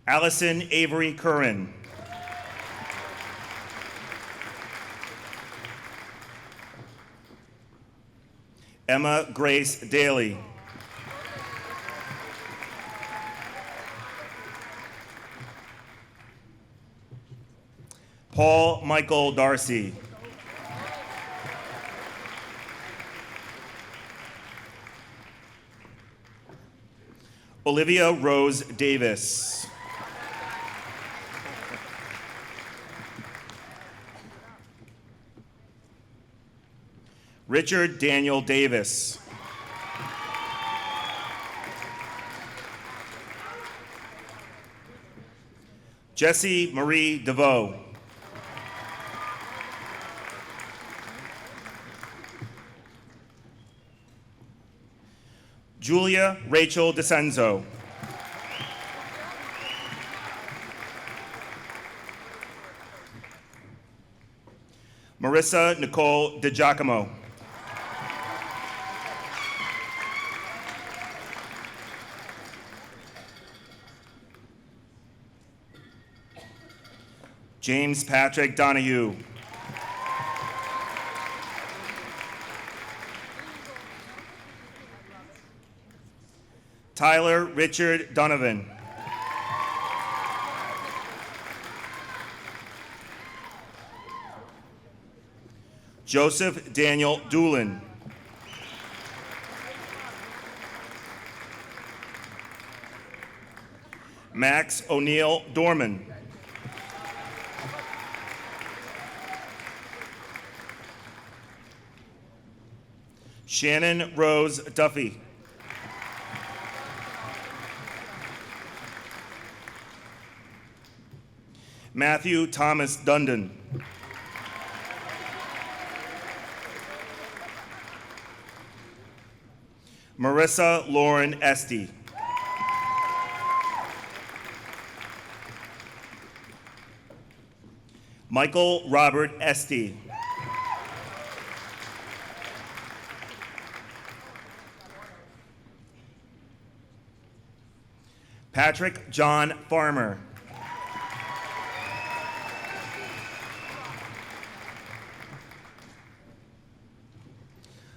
[SPEAKER 9] Allison Avery Curran. Emma Grace Daly. Paul Michael Darcy. Olivia Rose Davis. Richard Daniel Davis. Jessie Marie DeVoe. Julia Rachel DeCenzo. Marissa Nicole DiGiacomo. James Patrick Donahue. Tyler Richard Donovan. Joseph Daniel Doolin. Max O'Neill Dorman. Shannon Rose Duffy. Matthew Thomas Dundon. Marissa Lauren Esty. Michael Robert Esty. Patrick John Farmer.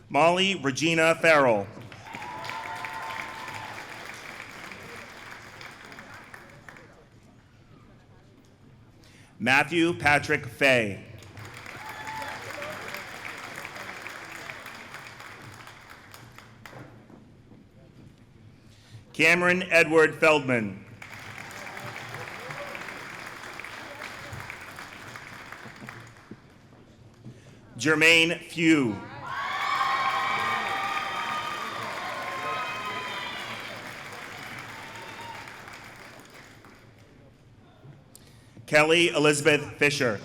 [SPEAKER 9] Molly Regina Farrell. Matthew Patrick Fay. Cameron Edward Feldman. Jermaine Few. Kelly Elizabeth Fisher.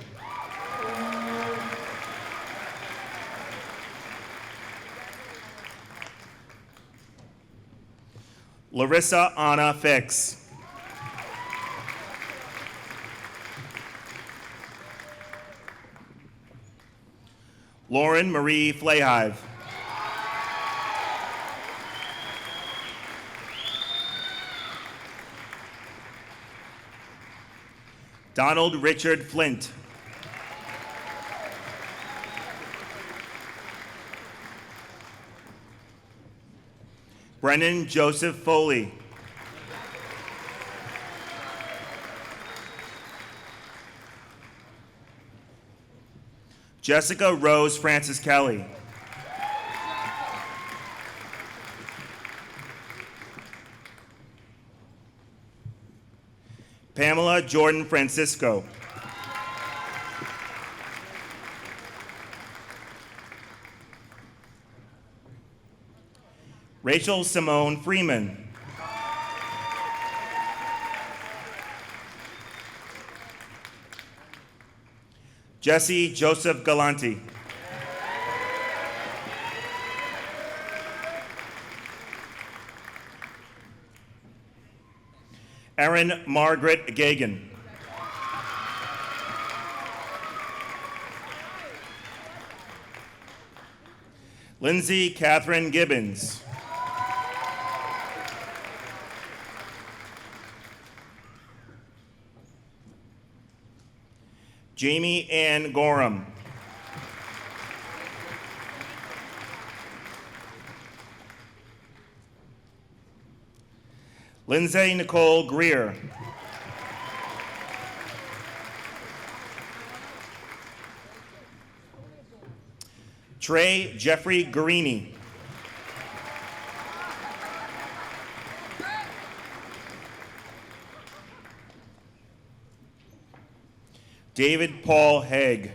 [SPEAKER 9] Larissa Anna Fix. Lauren Marie Flayhive. Donald Richard Flint. Brennan Joseph Foley. Jessica Rose Francis Kelly. Pamela Jordan Francisco. Rachel Simone Freeman. Jesse Joseph Galanti. Erin Margaret Gagan. Lindsay Catherine Gibbons. Jamie Ann Gorham. Lindsay Nicole Greer. Trey Jeffrey Guarini. David Paul Haig.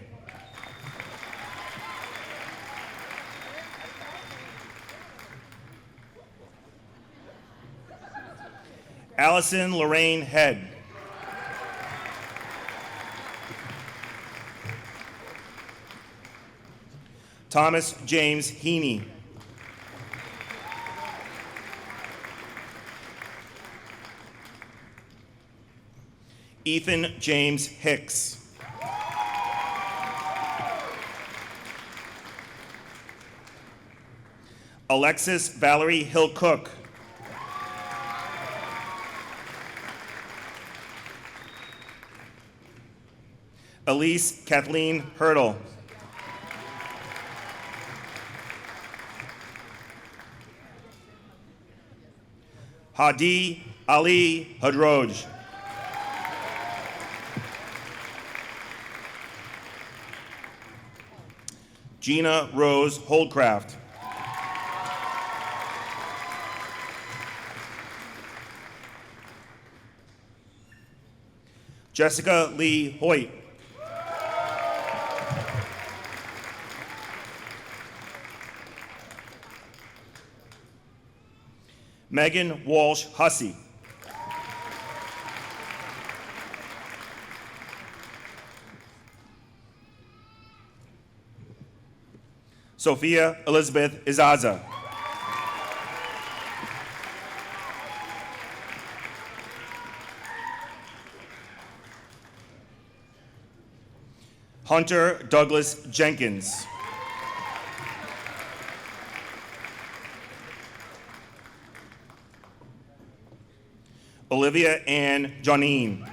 [SPEAKER 9] Allison Lorraine Head. Thomas James Heaney. Ethan James Hicks. Alexis Valerie Hill-Cook. Elise Kathleen Hurdle. Hadi Ali Hadroj. Gina Rose Holdcraft. Jessica Lee Hoyt. Megan Walsh Hussey. Sophia Elizabeth Izaza. Hunter Douglas Jenkins. Olivia Ann Johnine.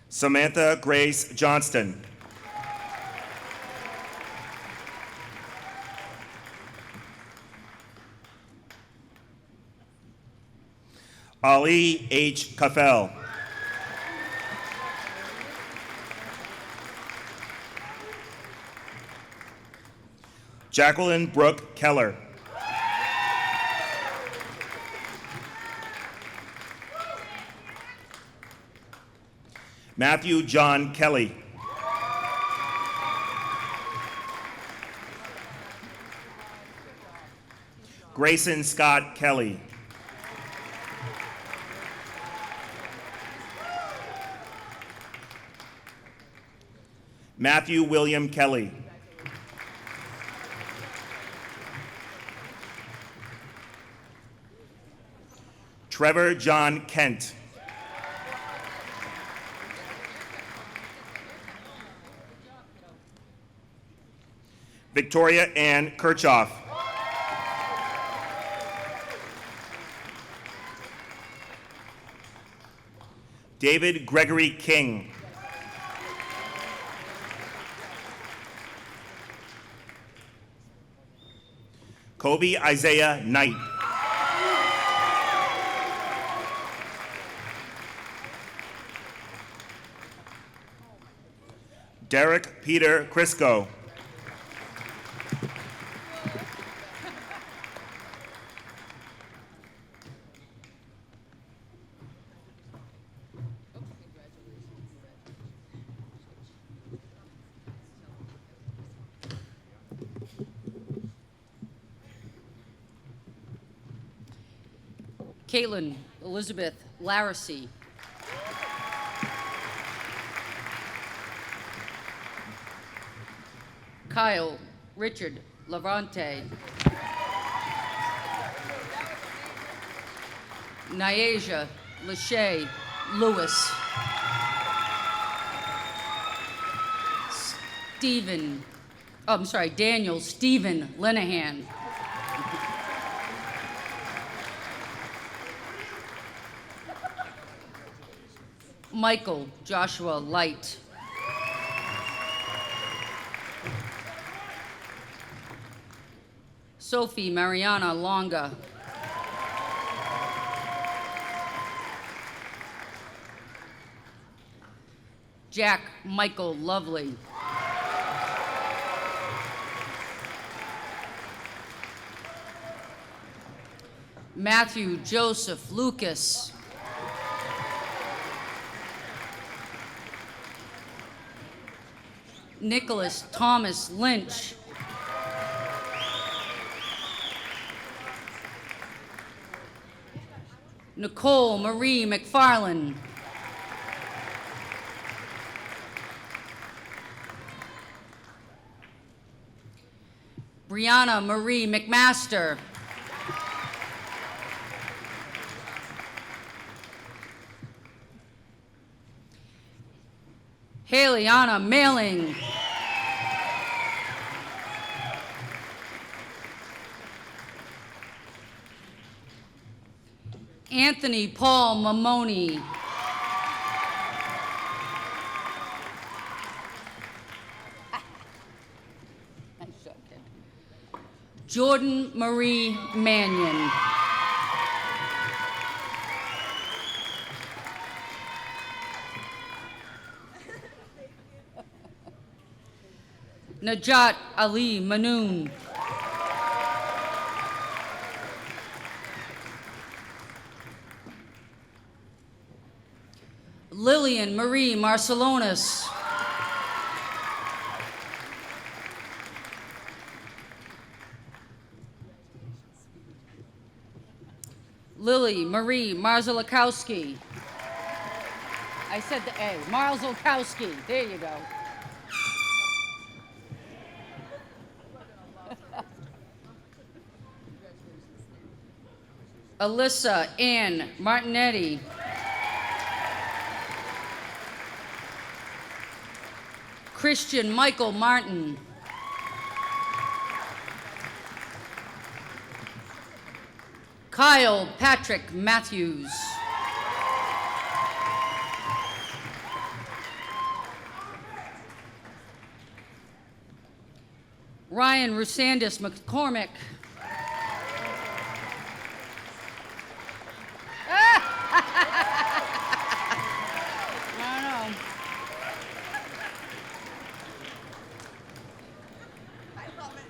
[SPEAKER 9] Samantha Grace Johnston. Ali H. Kafel. Jacqueline Brooke Keller. Matthew John Kelly. Grayson Scott Kelly. Matthew William Kelly. Trevor John Kent. Victoria Ann Kirchhoff. David Gregory King. Kobe Isaiah Knight. Derek Peter Crisco.
[SPEAKER 10] Caitlin Elizabeth Laracy. Kyle Richard Lavante. Nyasia Lachey Lewis. Daniel Stephen Linehan. Michael Joshua Light. Sophie Mariana Longa. Jack Michael Lovely. Matthew Joseph Lucas. Nicholas Thomas Lynch. Nicole Marie McFarland. Brianna Marie McMaster. Haleyana Mailing. Anthony Paul Mamoni. Nice shot, kid. Jordan Marie Mannion. Najat Ali Manoon. Lillian Marie Marcelonis. Lily Marie Marzalakowski. I said the A. Marzalakowski. There you go. Alyssa Ann Martinetti. Christian Michael Martin. Kyle Patrick Matthews. Ryan Rusandis McCormick.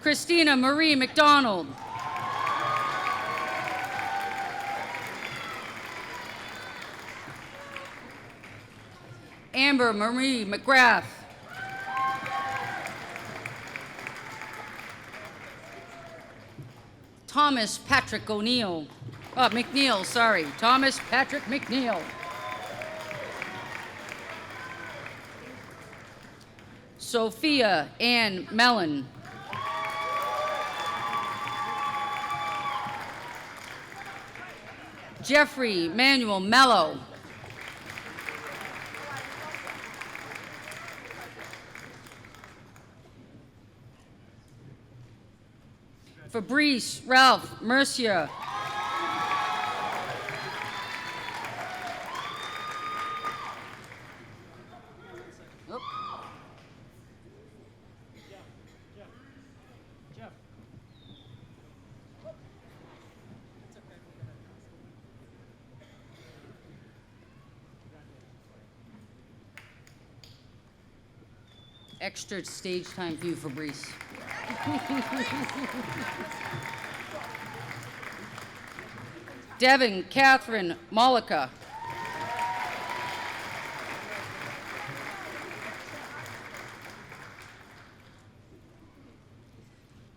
[SPEAKER 10] Christina Marie McDonald. Amber Marie McGrath. Thomas Patrick O'Neill. McNeil, sorry. Thomas Patrick McNeil. Sophia Ann Mellon. Jeffrey Manuel Mello. Fabrice Ralph Mercier. Extra stage time for you, Fabrice. Devin Catherine Mollica.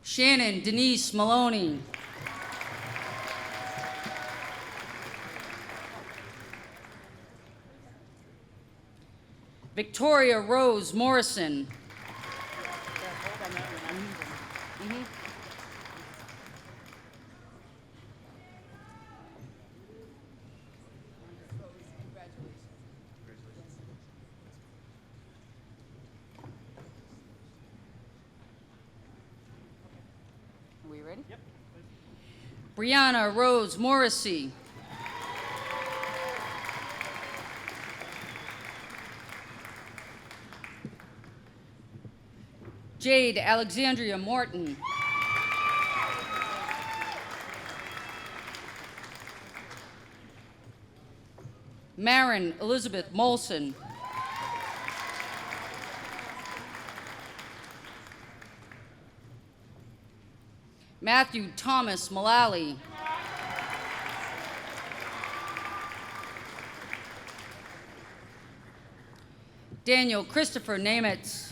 [SPEAKER 10] Shannon Denise Maloney. Victoria Rose Morrison. Are we ready? Yep. Brianna Rose Morrissey. Jade Alexandria Morton. Marin Elizabeth Molson. Matthew Thomas Mullally. Daniel Christopher Namitz.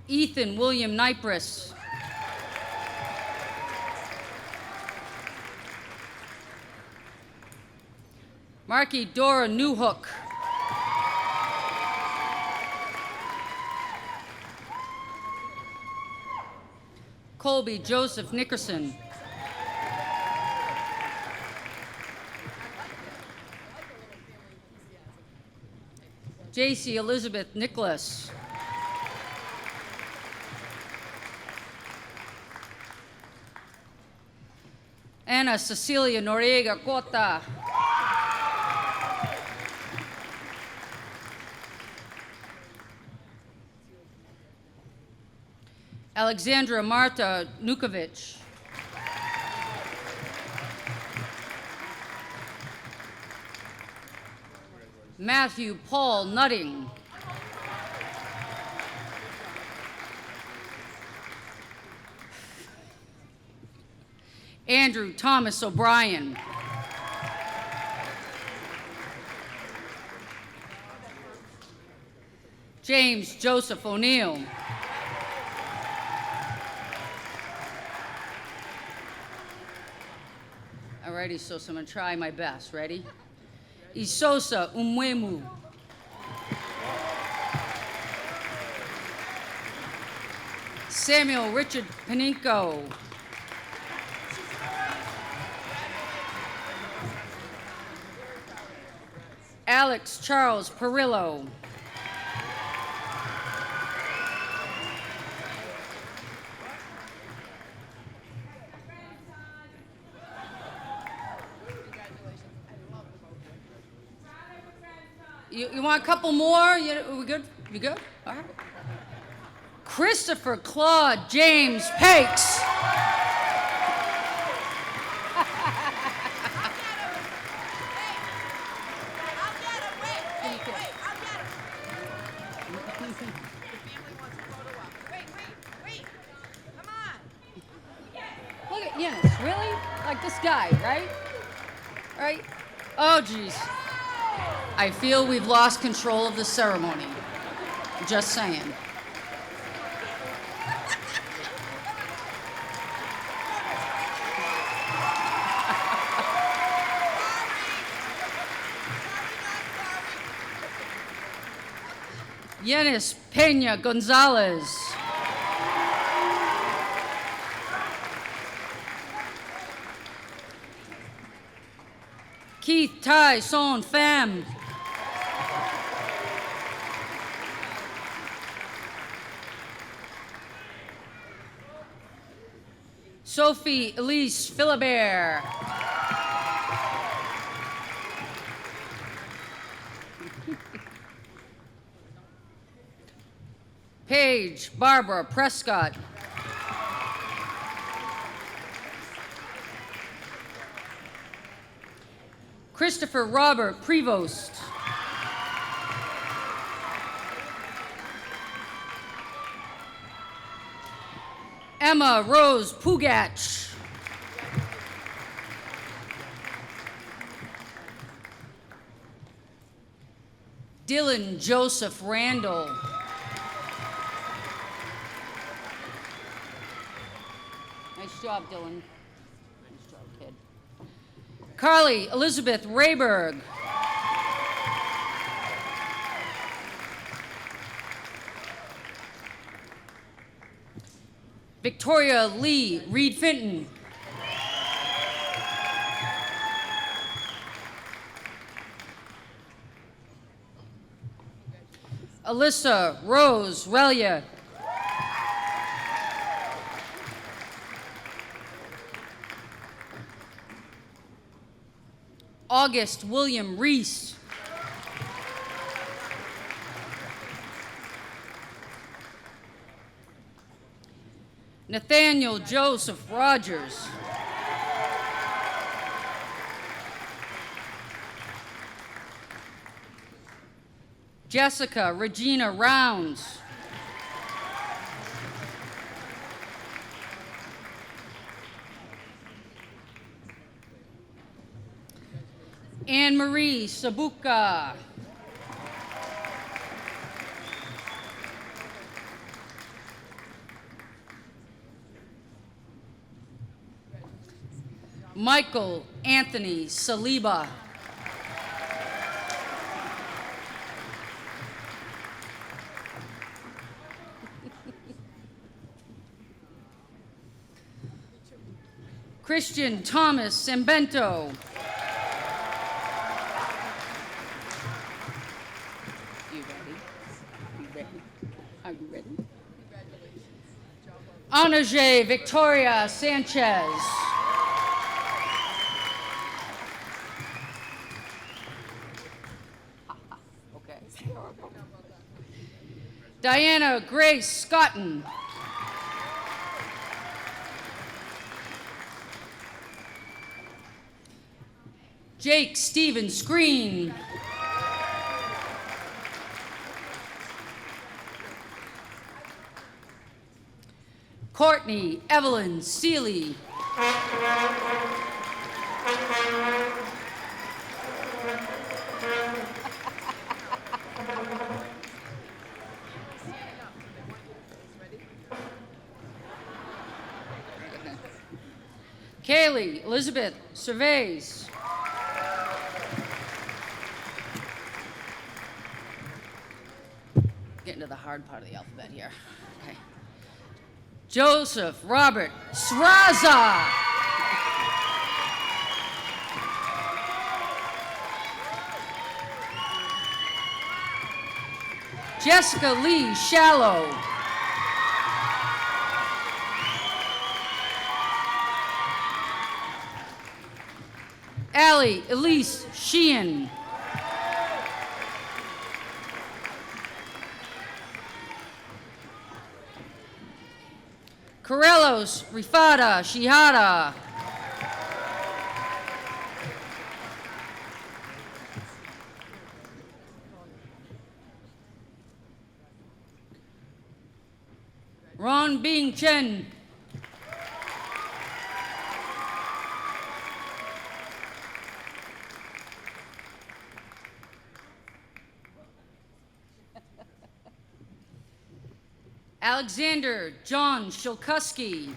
[SPEAKER 10] Ethan William Nipris. Marky Dora Newhook. Colby Joseph Nickerson. JC Elizabeth Nicholas. Anna Cecilia Noriega Cota. Alexandra Marta Nukovic. Matthew Paul Nutting. Andrew Thomas O'Brien. James Joseph O'Neill. Alrighty, so I'm gonna try my best. Ready? Isosa Umwemu. Samuel Richard Paninko. Alex Charles Perillo. You want a couple more? Are we good? You good? All right. Christopher Claude James Pakes. Look at Eunice, really? Like this guy, right? Right? Oh, geez. I feel we've lost control of the ceremony. Just saying. Yenis Peña Gonzalez. Keith Tai Son Pham. Sophie Elise Philibert. Paige Barbara Prescott. Christopher Robert Prevost. Emma Rose Pugach. Dylan Joseph Randall. Nice job, Dylan. Nice job, kid. Carly Elizabeth Rayberg. Victoria Lee Reed-Finton. Alyssa Rose Relia. August William Reese. Nathaniel Joseph Rogers. Jessica Regina Rounds. Anne Marie Sabuka. Michael Anthony Saliba. Christian Thomas Sembento. You ready? You ready? Are you ready? Anaje Victoria Sanchez. Okay. Diana Grace Scotton. Jake Stephen Screen. Courtney Evelyn Seeley. Kaylee Elizabeth Cervais. Getting to the hard part of the alphabet here. Okay. Joseph Robert Sraza. Jessica Lee Shallow. Allie Elise Sheehan. Corellos Rifata Shihada. Ron Bing Chen. Alexander John Shilkuski.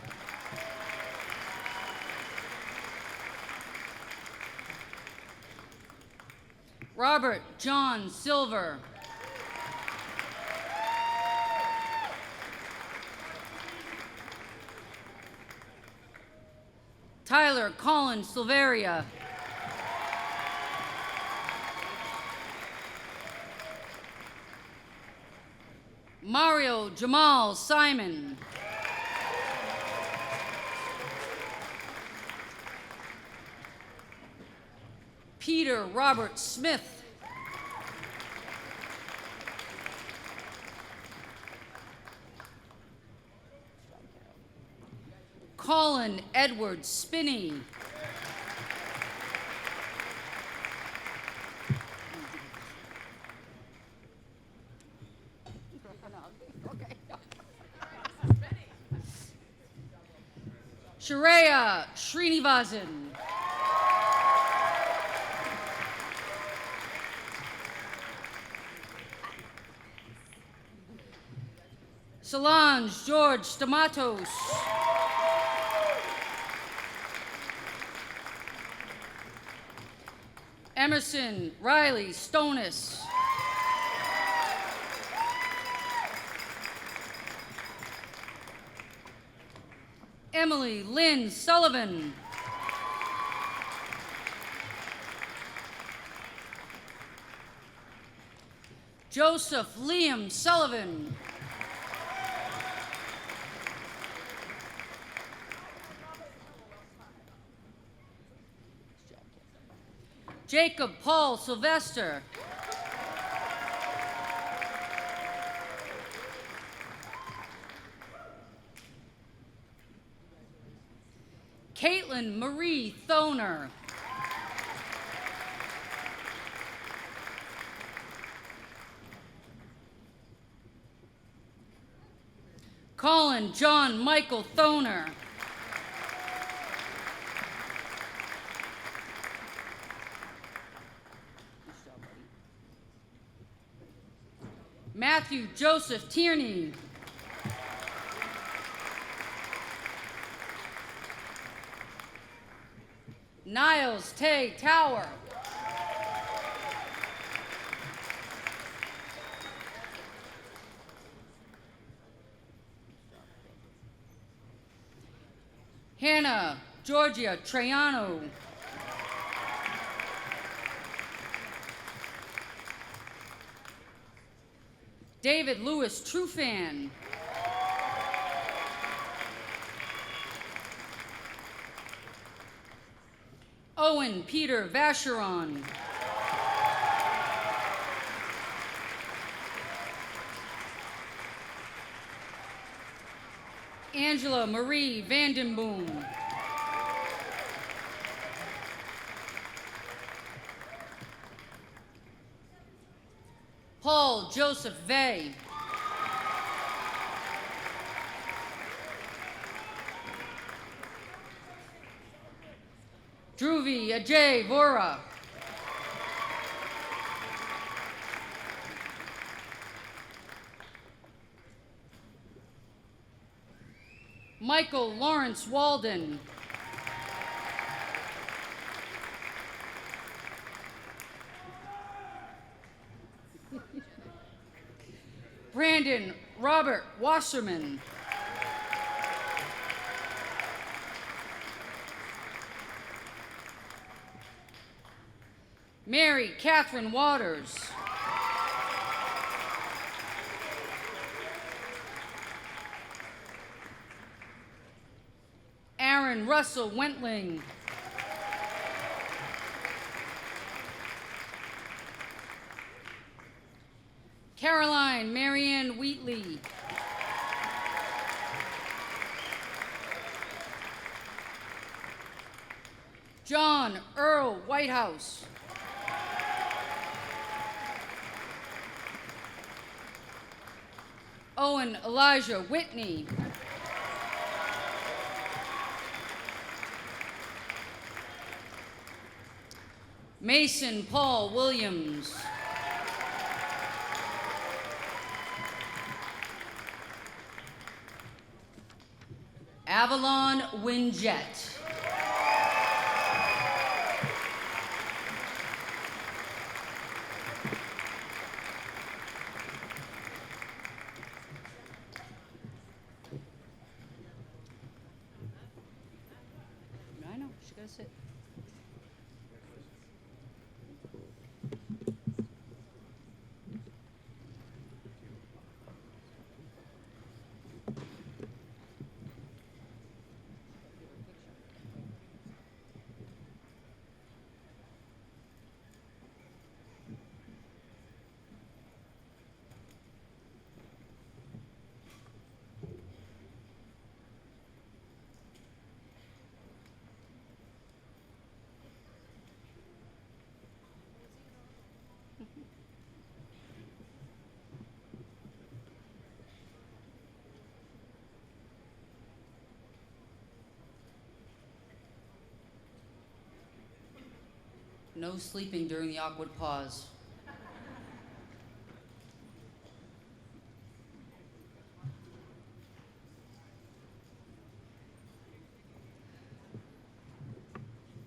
[SPEAKER 10] Robert John Silver. Tyler Colin Silveria. Mario Jamal Simon. Peter Robert Smith. Colin Edward Spinney. Shreya Srinivasan. Solange George Stamatos. Emerson Riley Stonis. Emily Lynn Sullivan. Joseph Liam Sullivan. Jacob Paul Sylvester. Caitlin Marie Thoner. Colin John Michael Thoner. Matthew Joseph Tierney. Niles Tay Tower. Hannah Georgia Traiano. David Lewis Trufan. Owen Peter Vacheron. Angela Marie Vandenboom. Paul Joseph Vey. Dhruvi Ajay Vora. Michael Lawrence Walden. Brandon Robert Wasserman. Mary Catherine Waters. Aaron Russell Wentling. Caroline Marianne Wheatley. John Earl Whitehouse. Owen Elijah Whitney. Mason Paul Williams. Avalon Winjet. I know, she gotta sit. No sleeping during the awkward pause.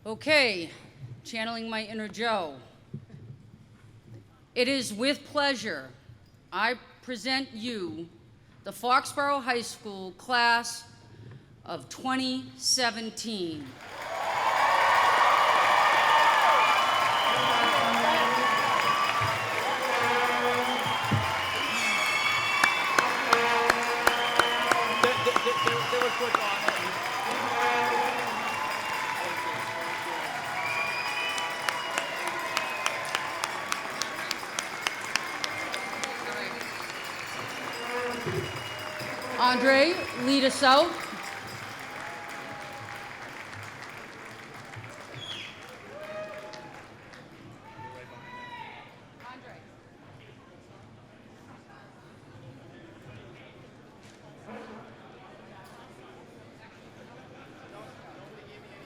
[SPEAKER 10] Okay, channeling my inner Joe. It is with pleasure I present you the Foxborough High School class of 2017. Andre, lead us out. Andre.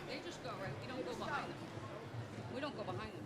[SPEAKER 10] They just go right. We don't go behind them. We don't go behind them.